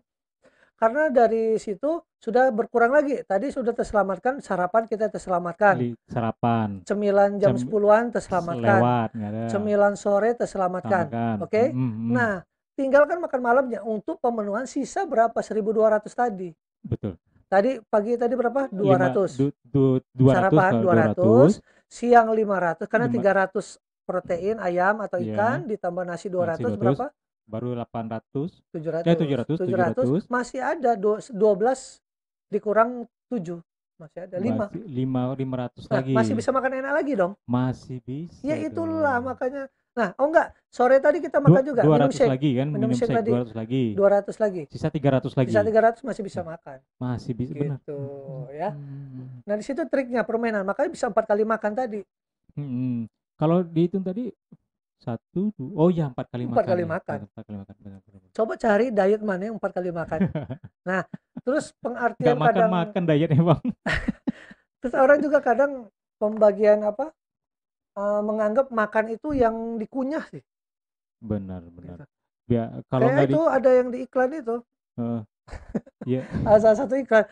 karena dari situ sudah berkurang lagi, tadi sudah terselamatkan, sarapan kita terselamatkan, Sarapan, cemilan jam jam 10-an terselamatkan, lewat nggak ada, cemilan sore terselamatkan, samakan. oke? Nah, tinggalkan makan malamnya untuk pemenuhan sisa berapa, 1.200 tadi. Betul. Tadi pagi tadi berapa? Lima 200. du du 200 ke Sarapan 200, 200, siang 500 karena 5 300 protein ayam atau ya, ikan ditambah nasi nasi 200 200, berapa? baru 800, 700. 700, 700 700, masih ada 12 dikurang 7, masih ada 5. masih 500 Nah, masih lagi. bisa makan enak lagi dong. Masih Ya bisa itulah dong. makanya. Nah, oh enggak, sore tadi kita makan juga, minum 200 shake. lagi kan, Minum minum shake shake tadi 200 lagi. 200 lagi. Sisa 300 Sisa lagi. 300 masih bisa makan. Masih bisa benar. Gitu ya. Nah, di situ triknya permainan, makanya bisa 4 kali makan tadi. Kalau dihitung tadi satu, oh ya 4 kali 4 makan kali ya. makan. 4 kali makan benar benar. Coba cari diet mana yang 4 kali makan. Nah, terus Nggak pengertian kadang, makan-makan dietnya bang. terus orang juga kadang pembagian apa, menganggap makan itu yang dikunyah sih, Benar benar. gitu. Kalau Kayak nggak di itu ada yang di iklan itu, eh, ya salah satu iklan,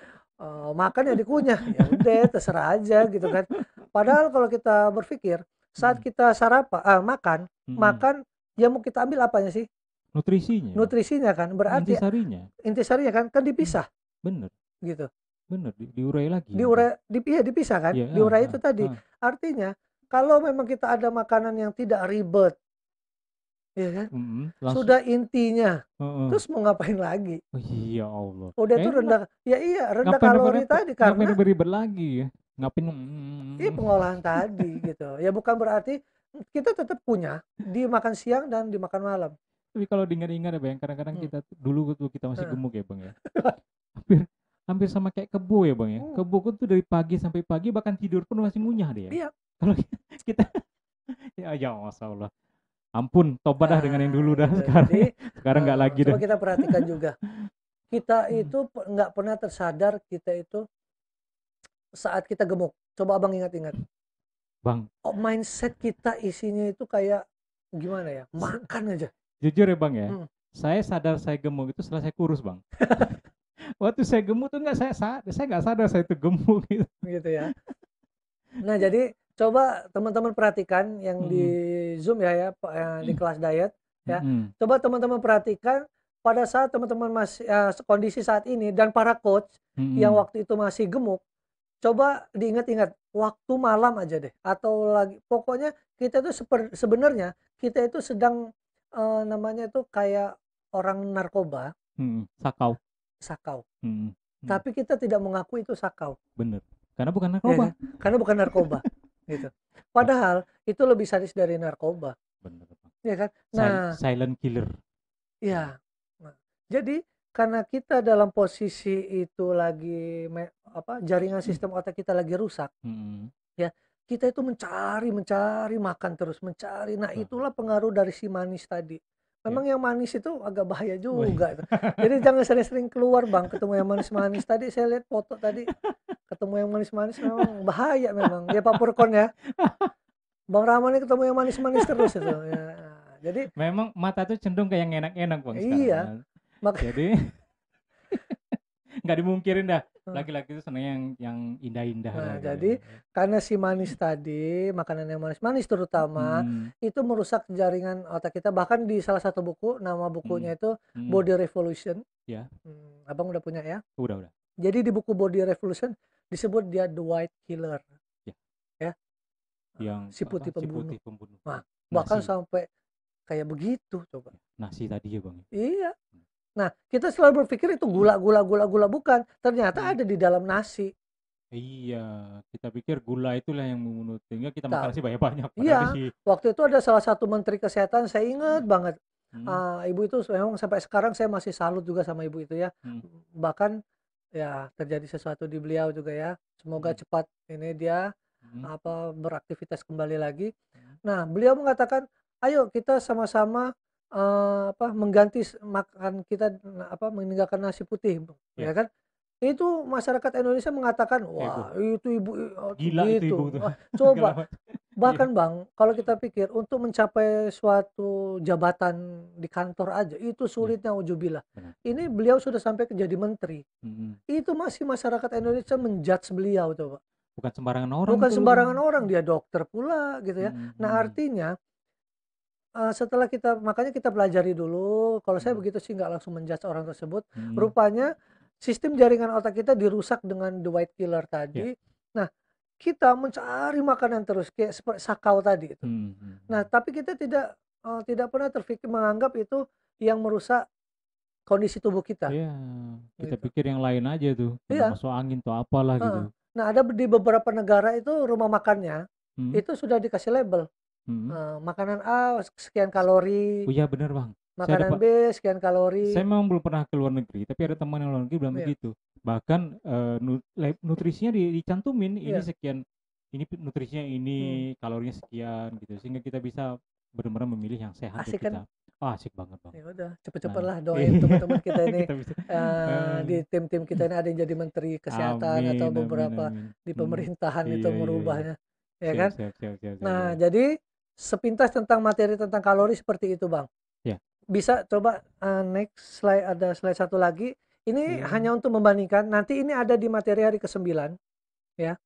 makan ya dikunyah, ya udah terserah aja gitu kan. Padahal kalau kita berpikir, saat mm, kita makan, mm. makan yang mau kita ambil apanya sih? Nutrisinya bang, Nutrisinya kan, berarti intisarinya. intisarinya kan Mm, dipisah bener gitu. bener diurai lagi nanti. Iya dipisah kan, Ya diurai itu tadi. Artinya kalau memang kita ada makanan yang tidak ribet, ya kan, langsung. sudah intinya, Heeh. terus mau ngapain lagi? Oh, iya Allah, Udah itu enak. rendah, ya iya rendah Ngapain kalori repot-repot, tadi ngapain karena ribet-ribet lagi ya, ngapain pengolahan tadi gitu. Ya bukan berarti kita tetap punya di makan siang dan di makan malam. tapi kalau diingat-ingat ya bang, kadang-kadang Hmm. kita dulu tuh kita masih Heeh. gemuk ya bang ya, hampir hampir sama kayak kebo ya bang ya, Hmm. kebo tuh dari pagi sampai pagi bahkan tidur pun masih ngunyah dia. Iya. Kalau kita ya masya Allah, ampun tobat dah dengan yang dulu dah. Gitu. Sekarang Jadi sekarang nggak lagi coba dah. kita perhatikan juga. Kita Hmm. itu nggak pernah tersadar kita itu saat kita gemuk. Coba abang ingat-ingat. Bang, Oh, mindset kita isinya itu kayak gimana ya? Makan aja. jujur ya bang ya, Hmm. saya sadar saya gemuk itu setelah saya kurus bang. Waktu saya gemuk tuh nggak saya nggak sadar saya itu gemuk gitu. Gitu ya. Nah, jadi coba teman-teman perhatikan yang di Mm-mm. Zoom ya, di kelas diet ya. Mm-mm. Coba teman-teman perhatikan pada saat teman-teman masih kondisi saat ini dan para coach yang Mm-mm. waktu itu masih gemuk, coba diingat-ingat waktu malam aja deh atau lagi pokoknya kita tuh sebenarnya kita itu sedang namanya itu kayak orang narkoba, Sakau. sakau. Mm-mm. Mm. Tapi kita tidak mengakui itu sakau. Bener, karena bukan Ya narkoba. kan? Karena bukan narkoba, gitu. Padahal itu lebih sadis dari narkoba, Bener bang. ya kan? Nah, Silent killer. ya. Nah, jadi karena kita dalam posisi itu lagi jaringan sistem otak kita lagi rusak, Mm-mm. ya. Kita itu mencari, mencari makan terus, mencari. Nah, Bah, itulah pengaruh dari si manis tadi. ya. Memang yang manis itu agak bahaya Wih. juga itu. Jadi jangan sering-sering keluar, Bang, ketemu yang manis-manis. Tadi saya lihat foto tadi ketemu yang manis-manis memang bahaya memang. Ya Pak Purkon ya. Bang Rahman ini ketemu yang manis-manis terus itu. Ya. Jadi Memang mata tuh cenderung ke yang enak-enak bang sekarang iya, ya. mak Jadi nggak dimungkirin dah. nah, Laki-laki itu seneng yang indah-indah lah gitu. jadi karena si manis tadi, makanan yang manis-manis terutama Hmm. itu merusak jaringan otak kita. Bahkan di salah satu buku, nama Hmm. bukunya itu Hmm. Body Revolution. Ya, Abang udah punya ya. udah. Jadi di buku Body Revolution disebut dia the white killer, Ya, ya, yang si apa putih si pembunuh. putih pembunuh. Nah, bahkan Nasi, sampai kayak begitu coba. nasi tadi ya bang. Iya. Nah, kita selalu berpikir itu gula, gula, gula, gula, bukan. Ternyata Hmm. ada di dalam nasi. Iya, kita pikir gula itulah yang membunuh, sehingga kita makan Tahu. nasi banyak-banyak. Padahal Iya, di waktu itu ada salah satu menteri kesehatan, saya ingat banget. Ibu itu memang sampai sekarang saya masih salut juga sama ibu itu ya. Hmm. Bahkan ya terjadi sesuatu di beliau juga ya. Semoga cepat ini dia beraktivitas kembali lagi. Nah, beliau mengatakan, "Ayo kita sama-sama mengganti makan kita meninggalkan nasi putih," ya Ya, kan. Itu masyarakat Indonesia mengatakan, heboh. "Wah, itu ibu Gila itu ibu gitu." tuh. Wah, Segala coba macam. Iya, bahkan Bang, kalau kita pikir untuk mencapai suatu jabatan di kantor aja itu iya, sulitnya nauzubillah. benar. Ini beliau sudah sampai ke jadi menteri. Mm-mm. Itu masih masyarakat Indonesia menjudge beliau coba. Bukan sembarangan orang Bukan itu loh bang. sembarangan orang, dia dokter pula gitu ya. Nah, Mm-mm. artinya setelah makanya kita pelajari dulu, kalau saya Mm. begitu sih nggak langsung menjudge orang tersebut. Mm. Rupanya sistem jaringan otak kita dirusak dengan the white killer Ya. tadi. Nah, kita mencari makanan terus kayak seperti sakau tadi itu. Mm-mm. Nah, tapi kita tidak pernah terfikir menganggap itu yang merusak kondisi tubuh kita, Iya, kita gitu. pikir yang lain aja tuh, kena Iya, masuk angin tuh apalah heeh. gitu. Nah, ada di beberapa negara itu rumah makannya, Mm. itu sudah dikasih label, Mm. makanan A sekian kalori, Oh iya bener bang. Saya makanan dapat, B sekian kalori. saya memang belum pernah ke luar negeri, tapi ada teman yang luar negeri bilang Iya, begitu. Bahkan nutrisinya dicantumin, ini iya, sekian, ini nutrisinya ini, mhm. kalorinya sekian gitu, sehingga kita bisa benar-benar memilih yang sehat untuk Asik kan? kita. Oh, asik banget bang. Ya udah, Nah, cepet-cepetlah doain teman-teman kita ini, kita bisa. di tim-tim kita ini ada yang jadi menteri kesehatan atau Amin, amin, beberapa amin. di Hmm, pemerintahan itu iya, iya, iya. merubahnya, ya Siap, kan? siap, siap, siap, siap, Nah, siap. jadi sepintas tentang materi tentang kalori seperti itu, Bang. Ya, Bisa coba, next slide, ada slide satu lagi. Ini iya. hanya untuk membandingkan, nanti ini ada di materi hari ke-9 ya.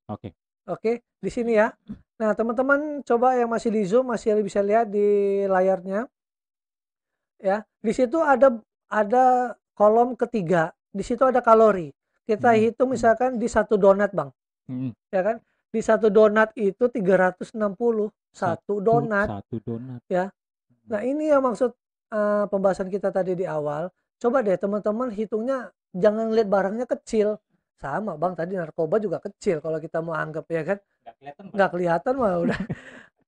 Oke. Oke, di sini ya. Nah, teman-teman coba yang masih di Zoom masih bisa lihat di layarnya ya. Di situ ada kolom ketiga, di situ ada kalori. Kita Mm, hitung mm, misalkan di satu donat, Bang, mm. ya kan. Di satu donat itu 360, satu Satu, donat satu donat. ya. Nah, ini yang maksud, pembahasan kita tadi di awal. Coba deh teman-teman hitungnya jangan lihat barangnya kecil. Sama Bang, tadi narkoba juga kecil kalau kita mau anggap ya kan. Nggak kelihatan Nggak bang. kelihatan mah udah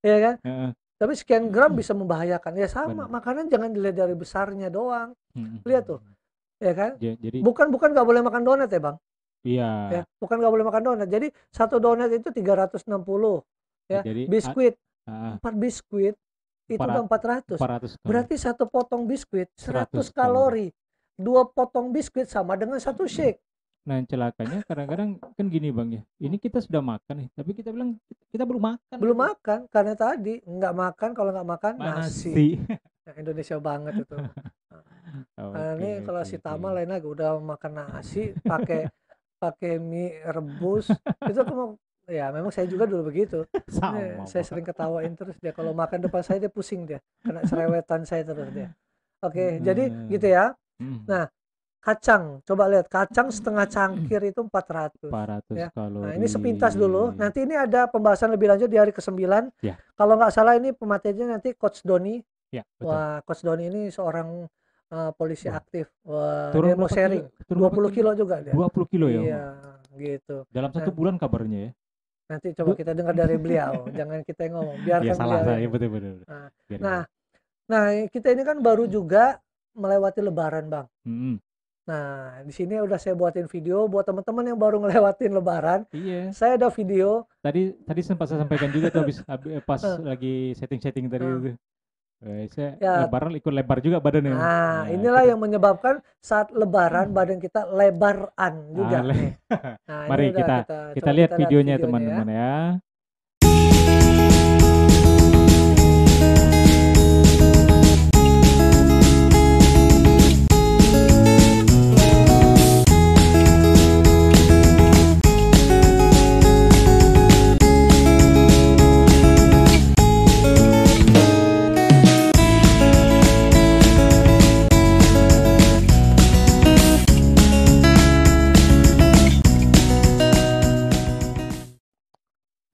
ya kan. Heeh, Tapi sekian gram bisa membahayakan. Ya sama, benar. makanan jangan dilihat dari besarnya doang. Mm, Lihat tuh, mm. ya kan. Jadi, Bukan nggak boleh makan donat ya Bang. iya. Ya, bukan nggak boleh makan donat. Jadi satu donat itu 360 ya. Jadi, Biskuit, ah, 4 biskuit itu udah 400. 400 kali. Berarti satu potong biskuit 100 100 kalori. kalori. Dua potong biskuit sama dengan satu shake. Nah, celakanya kadang-kadang kan gini bang ya. Ini kita sudah makan nih, tapi kita bilang kita belum makan Belum gitu. makan karena tadi nggak makan, kalau nggak makan Mana nasi. sih? Nah, Indonesia banget itu. Nah, Oke, ini kalau oke, si oke. Tama lain lagi udah makan nasi pakai pakai mie rebus. Itu aku ya memang saya juga dulu begitu. Ini Sama saya bang. sering ketawain terus dia kalau makan depan saya dia pusing dia. Kena serewetan saya terus dia. Oke, jadi gitu ya. Hmm, Nah, kacang, coba lihat kacang setengah cangkir itu 400 400 ya. Nah, ini kalori. sepintas dulu. Nanti ini ada pembahasan lebih lanjut di hari ke-9. Ya, Kalau nggak salah ini pematerinya nanti Coach Doni. ya, betul. Wah, Coach Doni ini seorang polisi Wah, aktif. Wah, turun dia mau berapa kilo? sharing. Turun berapa 20 kilo? kilo juga dia. 20 kilo ya? Iya, Wah. gitu. Dalam Nah, 1 bulan kabarnya ya? nanti coba kita dengar dari beliau. Jangan kita yang ngomong. Ya Biarkan salah beliau saya, ini. betul betul. Nah, Biar nah, nah, kita ini kan baru juga melewati Lebaran, Bang. Mm-mm. Nah, di sini udah saya buatin video buat teman-teman yang baru ngelewatin Lebaran. Iya. Saya ada video. Tadi sempat saya sampaikan juga tuh pas eh, lagi setting-setting tadi eh, itu. Saya ya, lebaran ikut lebar juga badannya. nah Nah, inilah kita yang menyebabkan saat Lebaran badan kita lebaran juga Ale. nih. Nah, ini Mari udah kita kita kita coba lihat kita lihat videonya videonya ya. teman-teman ya.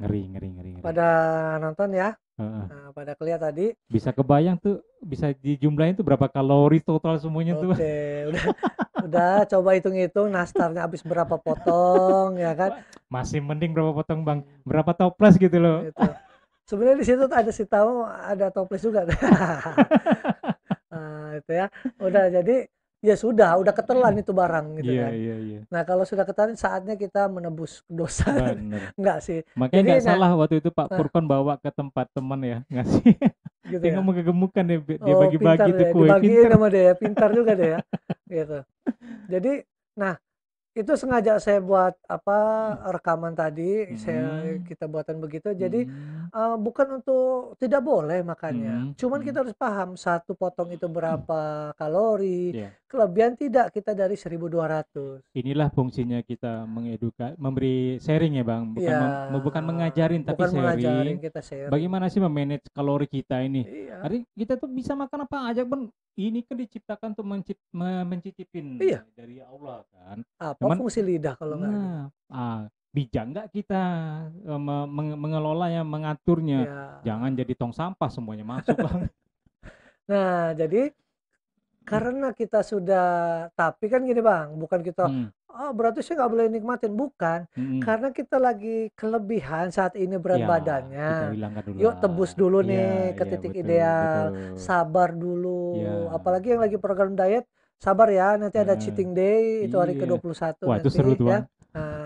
Ngeri, ngeri, ngeri, ngeri. Pada nonton ya. Heeh. Nah, pada kelihatan tadi. Bisa kebayang tuh, bisa dijumlahin tuh berapa kalori total semuanya tuh. Oke, udah coba hitung-hitung nastarnya habis berapa potong ya kan. Masih mending berapa potong bang, berapa toples gitu loh. Gitu. Sebenarnya di situ ada si tahu ada toples juga. itu ya. Udah jadi ya sudah, udah ketelan itu barang gitu Iya, kan. iya, iya. Nah, kalau sudah ketelan saatnya kita menebus dosa. Bener. Enggak sih. Makanya Jadi nggak nah, salah waktu itu Pak nah Purkon bawa ke tempat teman ya, ngasih. gitu Dia ya. nggak mau kegemukan dia Oh, pintar bagi-bagi tuh deh, kue, dibagiin pinter. sama dia ya, pintar juga deh ya. Gitu. Jadi, nah itu sengaja saya buat apa, rekaman tadi, Mhm, kita buatan begitu. Jadi, mhm, bukan untuk tidak boleh makannya, mhm, cuman mhm. kita harus paham satu potong itu berapa kalori, Iya. kelebihan tidak kita dari 1.200. Inilah fungsinya kita memberi sharing ya Bang, bukan Iya, bukan mengajarin tapi bukan mengajarin, sharing. kita sharing. Bagaimana sih memanage kalori kita ini? Iya, Hari kita tuh bisa makan apa aja Bang. Ini kan diciptakan tuh mencicipin iya, dari Allah kan. apa Cuman fungsi lidah kalau nggak gitu? bijak nggak kita mengelolanya, mengaturnya. Jangan Ya. jadi tong sampah semuanya masuk Bang. Nah, jadi karena kita sudah tapi kan gini Bang, bukan kita, Hmm, "Oh berarti saya nggak boleh nikmatin," bukan. mhm. Karena kita lagi kelebihan saat ini berat Ya, kita badannya. hilangkan dulu Yuk tebus lah. dulu Iya, nih ke iya titik betul, ideal, betul. sabar dulu. Iya. Apalagi yang lagi program diet, sabar ya nanti ada Heeh. cheating day, itu hari Iya. ke-21 Wah, itu seru nanti tuh, Bang. ya.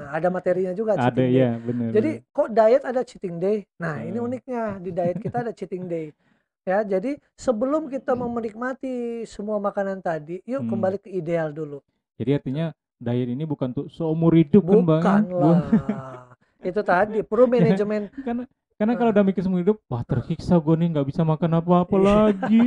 Ada materinya juga Ada cheating day. ya, bener, bener. Jadi kok diet ada cheating day? Nah ini Heeh. uniknya, di diet kita ada cheating day. Ya, jadi sebelum kita menikmati semua makanan tadi, yuk Hmm. kembali ke ideal dulu. Jadi artinya diet ini bukan untuk seumur hidup kan, Bang ya? Bu Bukanlah. Itu tadi perlu ya, manajemen. karena karena kalau eh, udah mikir seumur hidup, wah eh, tersiksa gue nih nggak bisa makan apa-apa iya, lagi.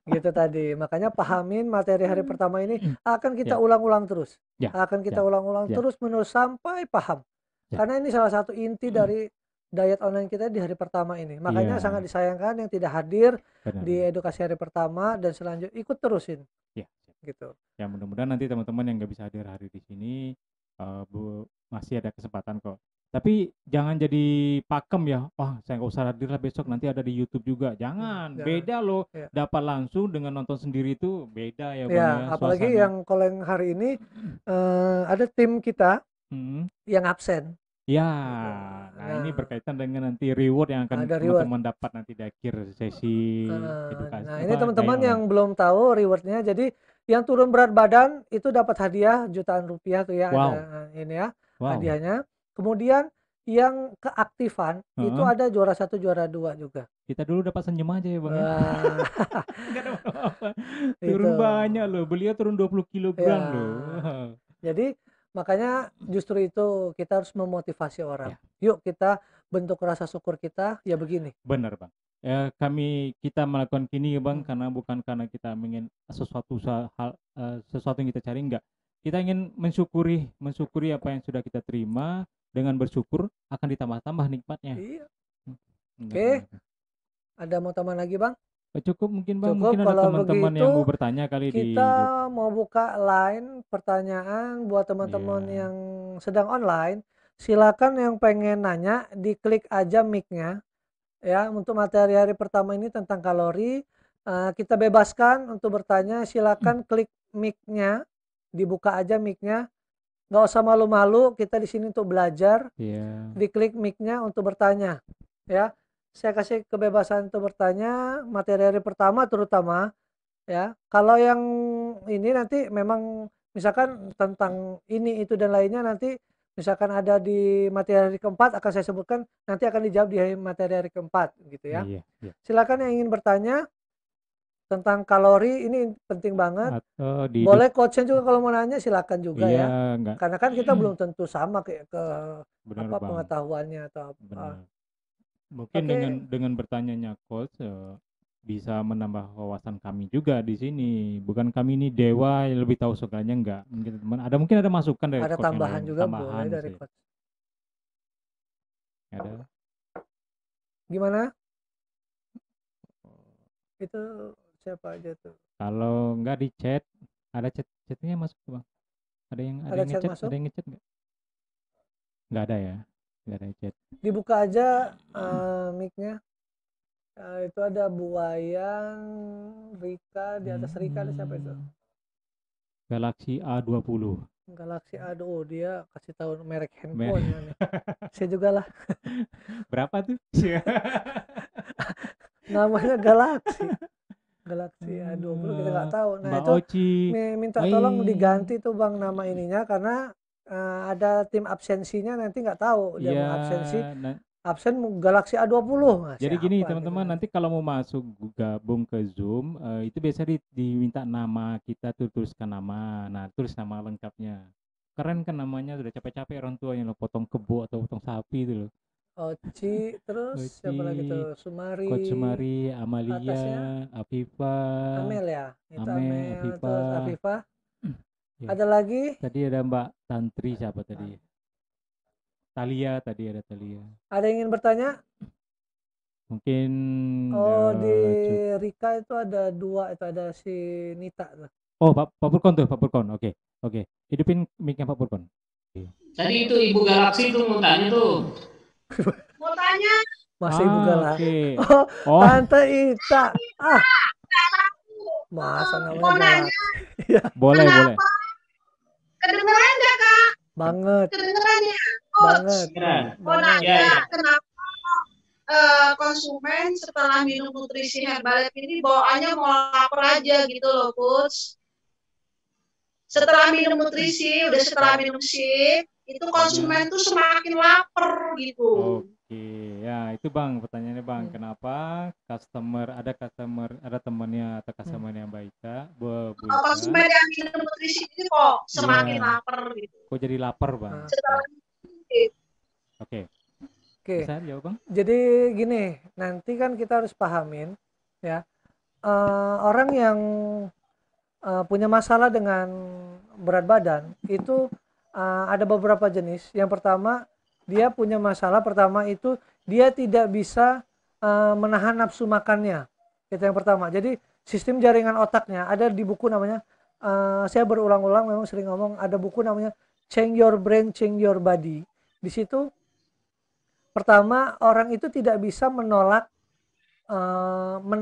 gitu tadi. Makanya pahamin materi hari pertama ini akan kita Ya, ulang-ulang terus. ya, Akan kita ya, ulang-ulang ya, terus menerus sampai paham. ya. Karena ini salah satu inti dari diet online kita di hari pertama ini. Makanya sangat Iya, disayangkan yang tidak hadir benar, di benar. edukasi hari pertama dan selanjutnya ikut terusin Ya, siap. gitu. Ya mudah-mudahan nanti teman-teman yang nggak bisa hadir hari di sini, masih ada kesempatan kok. Tapi jangan jadi pakem ya. Wah, saya nggak usah hadir lah besok, nanti ada di YouTube juga. Jangan, Jangan. beda loh. Ya. Dapat langsung dengan nonton sendiri itu beda ya Bang Ya, ya apalagi suasana. yang kalau yang hari ini ada tim kita Mhm. yang absen Ya, gitu. nah ini Nah, berkaitan dengan nanti reward yang akan ada reward. teman-teman dapat nanti di akhir sesi edukasi Nah, ini apa diet teman-teman yang online. belum tahu rewardnya. Jadi yang turun berat badan itu dapat hadiah jutaan rupiah tuh ya ada Wow, ini ya wow. hadiahnya. Kemudian yang keaktifan itu Heeh. ada juara satu, juara dua juga. Kita dulu dapat senyum aja ya Bang ya. Wah, Nggak ada apa-apa. itu Turun banyak loh. Beliau turun 20 kilogram loh. ya. Jadi makanya justru itu kita harus memotivasi orang. Ya, Yuk kita bentuk rasa syukur kita ya begini. benar Bang. Kita melakukan kini ya Bang Hmm. karena bukan karena kita ingin sesuatu yang kita cari enggak. Kita ingin mensyukuri apa yang sudah kita terima, dengan bersyukur akan ditambah-tambah nikmatnya. Iya. Benar, Oke, benar. ada mau tambahan lagi Bang? Cukup mungkin Bang, Cukup mungkin ada kalau teman-teman yang mau begitu bertanya kali di kita grup. mau buka line pertanyaan buat teman-teman Ya, yang sedang online. Silakan yang pengen nanya diklik aja mic-nya ya. Untuk materi hari pertama ini tentang kalori kita bebaskan untuk bertanya. Silakan klik mic-nya, dibuka aja mic-nya. Nggak usah malu-malu, kita di sini untuk belajar. ya. Diklik mic-nya untuk bertanya ya. Saya kasih kebebasan untuk bertanya materi hari pertama terutama ya. Kalau yang ini nanti memang misalkan tentang ini, itu, dan lainnya nanti misalkan ada di materi hari keempat akan saya sebutkan, nanti akan dijawab di materi hari keempat gitu ya. Iya, iya. Silakan yang ingin bertanya tentang kalori ini penting banget. Atau di Boleh coachnya juga kalau mau nanya silakan juga iya, ya. enggak. Karena kan kita belum tentu sama ke Benar apa Bang, pengetahuannya atau apa. benar. Mungkin dengan Oke, bertanyanya coach bisa menambah wawasan kami juga di sini. Bukan kami ini dewa yang lebih tahu segalanya enggak. Mungkin ada masukan dari ada coach yang tambahan lain, juga boleh tambahan dari sih. coach. Ada. Gimana? Itu siapa aja tuh? Kalau enggak di chat, ada chatnya masuk tuh, Bang. Ada Ada yang chat ngechat, masuk? enggak? Enggak ada ya. Enggak ada chat. Dibuka aja mic-nya. Itu ada Buayan, Rika, di atas Rika ada siapa itu? Galaxy A20. Galaxy, aduh dia kasih tahu merek Mer- handphonenya nih. Saya juga lah, Berapa tuh? namanya Galaxy. Galaxy A20 kita nggak tahu. Nah Mbak itu Oci. minta Oi. tolong diganti tuh Bang nama ininya karena ada tim absensinya nanti nggak tahu dia Iya, mengabsensi nah, absen Galaxy A20. Nah, jadi gini siapa gitu teman-teman, nanti. nanti kalau mau masuk gabung ke Zoom, itu biasa diminta nama kita tuh, tuliskan nama. Nah, tulis nama lengkapnya. Keren kan namanya, udah capek-capek orang tuanya lo potong kebo atau potong sapi itu loh. Oci, terus siapa lagi Oci, tuh? Coach Sumari, Sumari, atasnya Amalia, Afifa, Amel ya. Itu Ame, Amel, Afifa. terus Afifah. Ya, Ada lagi? tadi ada Mbak Tantri siapa tadi? Talia tadi ada Talia. Ada yang ingin bertanya? Mungkin Oh, di cukup. Rika itu ada dua, itu ada si Nita tuh. Oh, Pak Purkon tuh, Pak Purkon. Oke, oke. Hidupin mic-nya Pak Purkon. Tadi itu Ibu Galaksi tuh mau tanya tuh. Mau tanya. Masa Ibu Oke. Galaksi. Oh, Oh, Tante Ita. Ah, masa namanya Galaksi. Ya, boleh, boleh. Kedengeran nggak Kak? banget, Kedengeran ya? banget, Mau banget. nanya kenapa konsumen setelah minum nutrisi Herbalife ini bawaannya mau lapar aja gitu loh, Coach. Setelah minum nutrisi, udah setelah minum shake, itu konsumen tuh semakin lapar gitu. Oke, ya itu Bang pertanyaannya Bang, kenapa ada temannya atau customernya Mbak Ika, Bu Ika, Konsumen yang minum nutrisi ini kok semakin lapar gitu. kok jadi lapar Bang? Setelah Oke, Oke, bisa jawab Bang? jadi gini, nanti kan kita harus pahamin ya, orang yang punya masalah dengan berat badan itu ada beberapa jenis. Yang pertama, dia punya masalah pertama itu dia tidak bisa menahan nafsu makannya. Itu yang pertama. Jadi sistem jaringan otaknya ada di buku namanya, saya berulang-ulang memang sering ngomong, ada buku namanya Change Your Brain, Change Your Body. Di situ pertama orang itu tidak bisa menolak,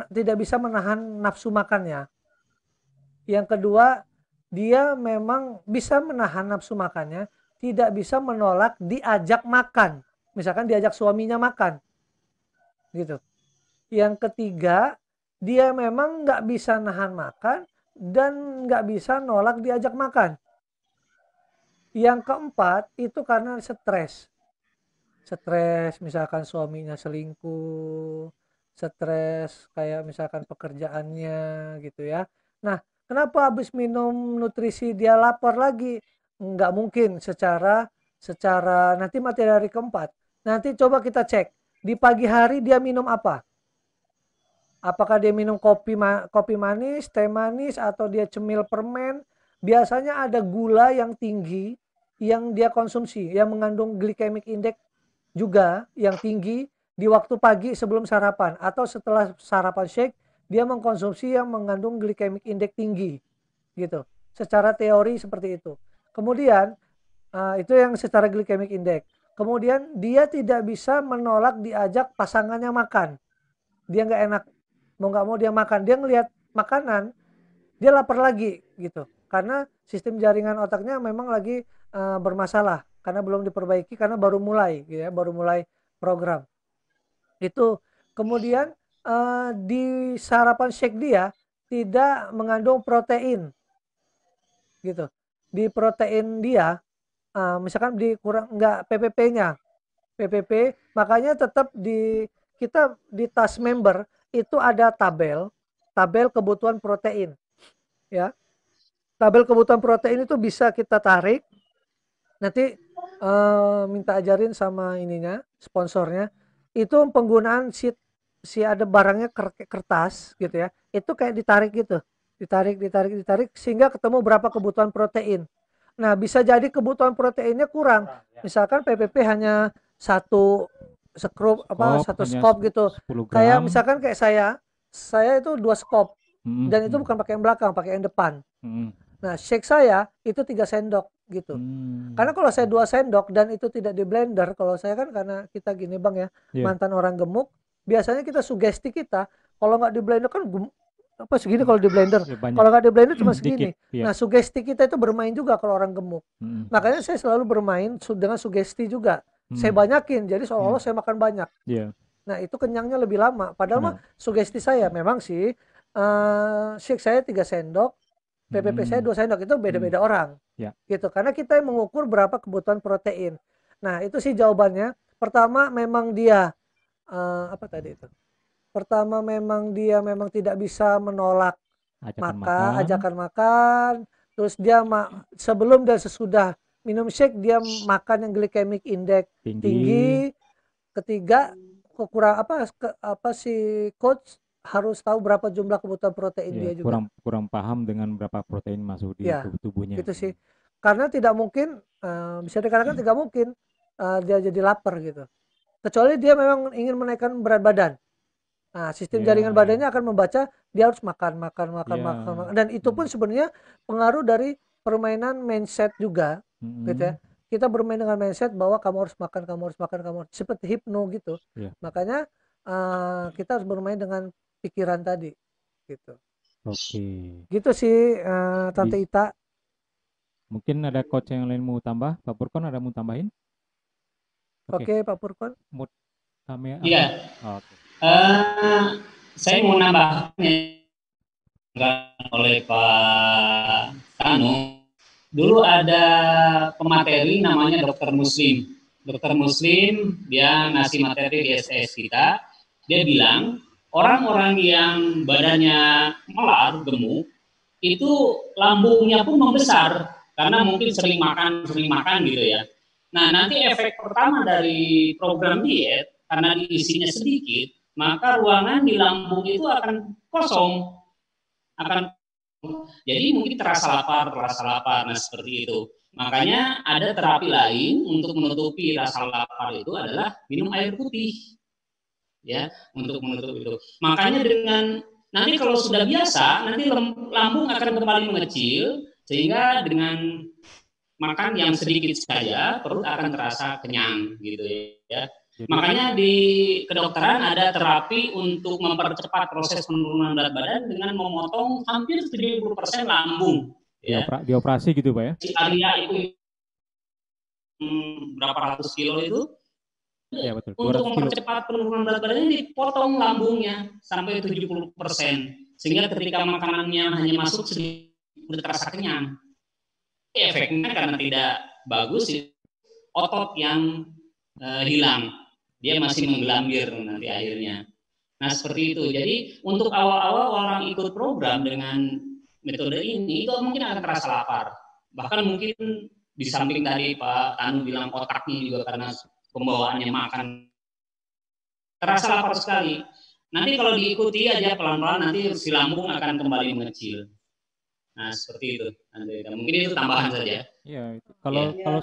tidak bisa menahan nafsu makannya. Yang kedua, dia memang bisa menahan nafsu makannya, tidak bisa menolak diajak makan. Misalkan diajak suaminya makan, gitu. Yang ketiga, dia memang nggak bisa nahan makan dan nggak bisa nolak diajak makan. Yang keempat, itu karena stres. Stres misalkan suaminya selingkuh, stres kayak misalkan pekerjaannya gitu ya. Nah, kenapa habis minum nutrisi dia lapar lagi? Nggak mungkin secara secara nanti materi keempat. Nanti coba kita cek di pagi hari dia minum apa? Apakah dia minum kopi manis, teh manis, atau dia cemil permen? Biasanya ada gula yang tinggi yang dia konsumsi, yang mengandung glycemic index juga yang tinggi di waktu pagi sebelum sarapan atau setelah sarapan shake dia mengkonsumsi yang mengandung glycemic index tinggi gitu. Secara teori seperti itu. Kemudian itu yang secara glycemic index. Kemudian dia tidak bisa menolak diajak pasangannya makan. Dia nggak enak, mau nggak mau dia makan. Dia ngelihat makanan, dia lapar lagi gitu. Karena sistem jaringan otaknya memang lagi bermasalah karena belum diperbaiki karena baru mulai gitu ya, baru mulai program. Itu kemudian di sarapan shake dia tidak mengandung protein gitu. Di protein dia misalkan di kurang enggak PPP-nya. PPP, makanya tetap kita di tas member itu ada tabel kebutuhan protein ya. Tabel kebutuhan protein itu bisa kita tarik. Nanti minta ajarin sama ininya, sponsornya. Itu penggunaan si ada barangnya kertas gitu ya. Itu kayak ditarik gitu. Ditarik sehingga ketemu berapa kebutuhan protein. Nah, bisa jadi kebutuhan proteinnya kurang. Misalkan PPP hanya satu satu skop gitu. 10 Kayak gram. misalkan kayak saya itu 2 skop. Dan itu bukan pakai yang belakang, pakai yang depan. Nah, shake saya itu 3 sendok gitu. Karena kalau saya 2 sendok dan itu tidak di blender, kalau saya kan karena kita gini Bang ya, mantan orang gemuk, biasanya kita sugesti kita, kalau nggak di blender kan apa segini kalau di blender. Kalau nggak di blender cuma segini. Nah, sugesti kita itu bermain juga kalau orang gemuk. Makanya saya selalu bermain dengan sugesti juga. Saya banyakin, jadi seolah-olah saya makan banyak. Nah, itu kenyangnya lebih lama. Padahal mah sugesti saya memang sih shake saya 3 sendok, PPP saya 2 sendok, itu beda-beda orang. Ya. Gitu. Karena kita yang mengukur berapa kebutuhan protein. Nah, itu sih jawabannya. Pertama memang dia apa tadi itu? Pertama memang dia memang tidak bisa menolak ajakan makan, terus dia sebelum dan sesudah minum shake dia makan yang glycemic index tinggi. Ketiga, si coach harus tahu berapa jumlah kebutuhan protein dia juga. Kurang paham dengan berapa protein masuk di tubuhnya. Gitu sih. Karena tidak mungkin, bisa dikatakan tidak mungkin dia jadi lapar gitu. Kecuali dia memang ingin menaikkan berat badan. Nah, sistem jaringan badannya akan membaca dia harus makan. Dan itu pun sebenarnya pengaruh dari permainan mindset juga, gitu ya. Kita bermain dengan mindset bahwa kamu harus makan, seperti hipno gitu. Makanya kita harus bermain dengan pikiran tadi, gitu. Oke. Gitu sih, Tante Ita. Mungkin ada coach yang lain mau tambah? Pak Purkon ada mau tambahin? Oke, Pak Purkon. Iya. Saya mau nambah oleh Pak Tanu. Dulu ada pemateri namanya Dokter Muslim. Dokter Muslim dia ngasih materi di SS kita. Dia bilang orang-orang yang badannya melar, gemuk, itu lambungnya pun membesar karena mungkin sering makan gitu ya. Nah, nanti efek pertama dari program diet karena diisinya sedikit, maka ruangan di lambung itu akan kosong, jadi mungkin terasa lapar. Nah, seperti itu. Makanya ada terapi lain untuk menutupi rasa lapar itu adalah minum air putih, ya, untuk menutup itu. Makanya nanti kalau sudah biasa, nanti lambung akan kembali mengecil, sehingga dengan makan yang sedikit saja perut akan terasa kenyang, gitu ya. Makanya di kedokteran ada terapi untuk mempercepat proses penurunan berat badan dengan memotong hampir 70% lambung. Ya. Dioperasi gitu Pak ya? Si Arya itu berapa ratus kilo itu? Ya betul. Untuk mempercepat penurunan berat badannya dipotong lambungnya sampai 70%. Sehingga ketika makanannya hanya masuk sedikit sudah terasa kenyang. Efeknya karena tidak bagus, otot yang hilang. Dia masih menggelambir nanti akhirnya. Nah, seperti itu. Jadi, untuk awal-awal orang ikut program dengan metode ini, itu mungkin akan terasa lapar. Bahkan mungkin di samping tadi Pak Tanu bilang otaknya juga karena pembawaannya makan. Terasa lapar sekali. Nanti kalau diikuti aja pelan-pelan, nanti si lambung akan kembali mengecil. Nah, seperti itu. Mungkin itu tambahan saja. Iya, kalau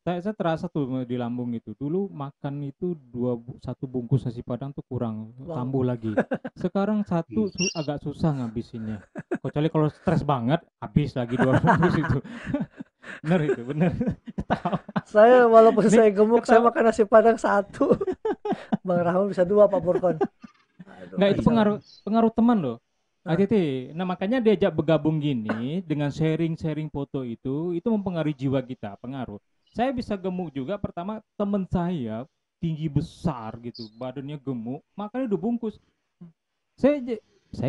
saya terasa tuh di lambung itu. Dulu makan itu satu bungkus nasi padang tuh kurang, tambah lagi. Sekarang satu agak susah ngabisinnya. Kecuali kalau stres banget, habis lagi 2 bungkus itu. Bener itu, bener. Saya walaupun saya gemuk, saya makan nasi padang 1. Bang Rahman bisa 2, Pak Purkon. Nah, itu pengaruh teman loh. Nah, makanya diajak bergabung gini dengan sharing foto itu mempengaruhi jiwa kita, pengaruh. Saya bisa gemuk juga, pertama teman saya tinggi besar gitu, badannya gemuk, makanya 2 bungkus. Saya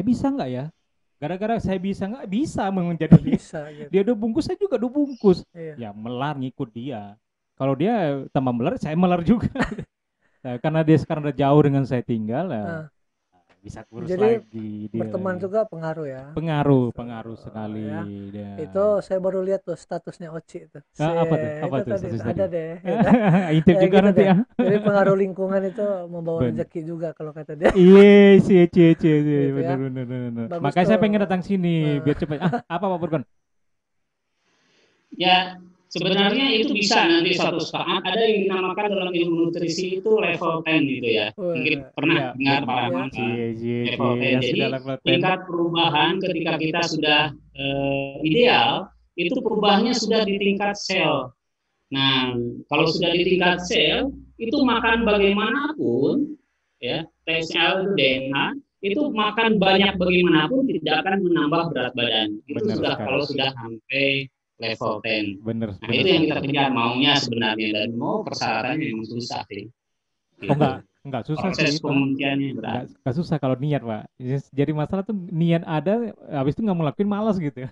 bisa nggak ya? Gara-gara saya bisa nggak bisa menjadi bisa gitu. Dia 2 bungkus, saya juga 2 bungkus. Iya. Ya melar ngikut dia. Kalau dia tambah melar, saya melar juga. Nah, karena dia sekarang udah jauh dengan saya tinggal ya. Bisa kurus jadi, lagi. Berteman juga pengaruh ya. Pengaruh sekali. Ya. Dia. Itu saya baru lihat tuh statusnya Oci itu. Apa tuh? Ada deh. Intip juga gitu nanti ya. Jadi pengaruh lingkungan itu membawa rezeki juga kalau kata dia. Iya, cie. Benar. Makanya saya pengen datang sini biar cepat. Apa Pak Purkon? Ya, sebenarnya itu bisa nanti suatu saat ada yang dinamakan dalam ilmu nutrisi itu level 10 gitu ya. Mungkin pernah dengar Pak Rahman. Level 10. Jadi tingkat perubahan ketika kita sudah ideal, itu perubahannya sudah di tingkat sel. Nah, kalau sudah di tingkat sel, itu makan bagaimanapun, ya, TSL itu DNA, itu makan banyak bagaimanapun tidak akan menambah berat badan. Itu sudah kalau sudah sampai level 10. Bener. Itu yang kita kejar maunya sebenarnya, dan mau persyaratannya memang susah sih. Gitu. Nggak susah proses sih, Pak. pembuktiannya berat. Nggak susah kalau niat, Pak. Jadi masalah tuh niat ada, habis itu nggak mau lakuin malas gitu.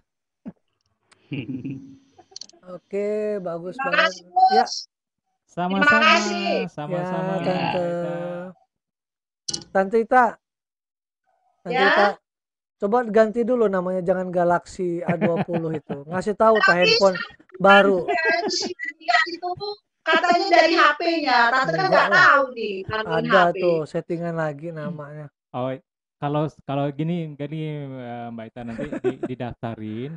Oke, bagus Terima banget. kasih, Ya, Coach. Terima Sama-sama, kasih. sama-sama, ya Tante. Mbak Ita. Tante Ita, Tante Ya. Ita, coba ganti dulu namanya, jangan Galaxy A20 itu. Ngasih tahu tak Tapi handphone baru. itu si Nadia itu katanya dari HP-nya. Tante kan Enggak nggak lah. tahu nih kandungan Ada HP. tuh settingan lagi namanya. Oh, kalau gini Mbak Ita nanti daftarin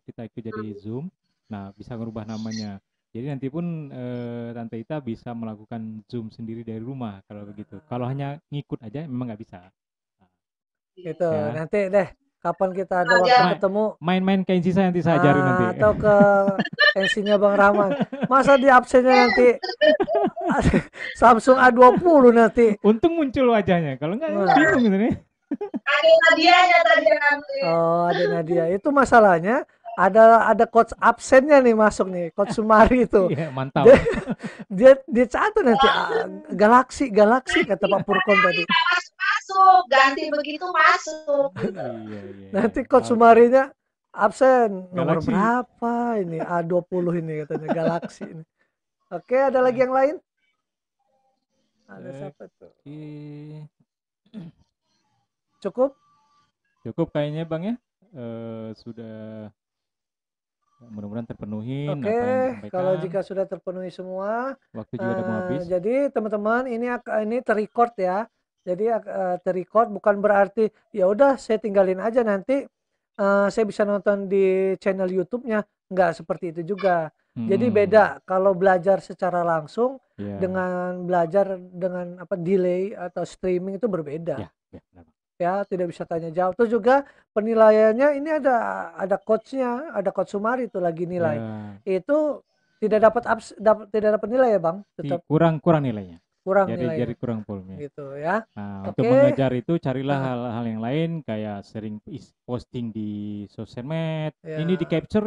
kita ikut jadi Zoom. Nah, bisa ngerubah namanya. Jadi nanti pun Tante Ita bisa melakukan Zoom sendiri dari rumah kalau begitu. Kalau hanya ngikut aja memang nggak bisa. Gitu. Ya. Nanti deh kapan kita ada Aja. waktu ketemu. Main-main ke NC saya nanti saya ajarin nanti. Atau ke NC-nya Bang Rahman. Masa di absennya nanti Samsung A20 nanti. Untung muncul wajahnya. Kalau nggak Nah. bingung gitu nih. Ada Nadianya tadi nanti. Oh, ada Nadia. Itu masalahnya ada coach absennya nih masuk nih, coach Sumari itu. Iya, mantap. Dia catat nanti Galaxy kata Pak Purkon tadi. Masuk, ganti begitu masuk. Iya. Nanti coach Sumarinya absen nomor Galaxy. berapa ini A20 ini katanya Galaxy ini. Oke, ada lagi yang lain? Ada siapa tuh? Cukup? Cukup kayaknya Bang ya. Sudah mudah-mudahan terpenuhi apa yang Oke, disampaikan. kalau jika sudah terpenuhi semua, Waktu juga udah mau habis. jadi teman-teman ini terrecord ya. Jadi terrecord bukan berarti ya udah saya tinggalin aja nanti saya bisa nonton di channel YouTube-nya. Nggak seperti itu juga. Jadi beda kalau belajar secara langsung dengan belajar dengan delay atau streaming itu berbeda. Ya, benar. Ya, tidak bisa tanya jawab. Terus juga penilaiannya ini ada coachnya, ada coach Sumari itu lagi nilai. Itu tidak dapat nilai ya Bang, tetap kurang nilainya. kurang Jadi nilainya. kurang poolnya. Gitu ya. Nah, untuk mengajar itu carilah hal-hal yang lain kayak sering posting di sosial media. Ini di capture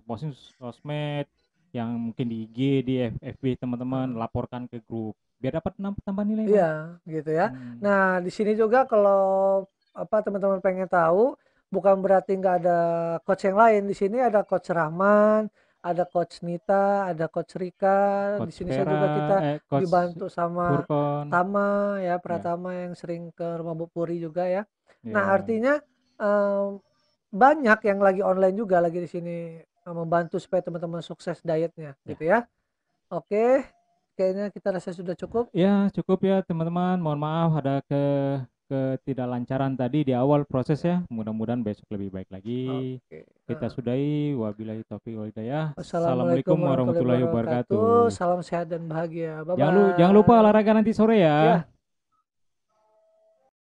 posting sosmed yang mungkin di IG, di FB teman-teman, laporkan ke grup biar dapat tambah nilai. Iya, gitu ya. Nah, di sini juga kalau teman-teman pengen tahu, bukan berarti nggak ada coach yang lain. Di sini ada coach Rahman, ada coach Nita, ada coach Rika. Di sini saya juga kita dibantu sama Purkon. Tama ya, Pratama yang sering ke rumah Bu Puri juga ya. Nah, artinya banyak yang lagi online juga lagi di sini membantu supaya teman-teman sukses dietnya, gitu ya. Oke. Kayaknya kita rasa sudah cukup. Ya, cukup ya teman-teman. Mohon maaf ada ketidaklancaran tadi di awal proses ya. Mudah-mudahan besok lebih baik lagi. Kita sudahi. Wabillahi taufiq wal hidayah. Assalamualaikum warahmatullahi wabarakatuh. Salam sehat dan bahagia. Bye-bye. Jangan lupa olahraga nanti sore ya.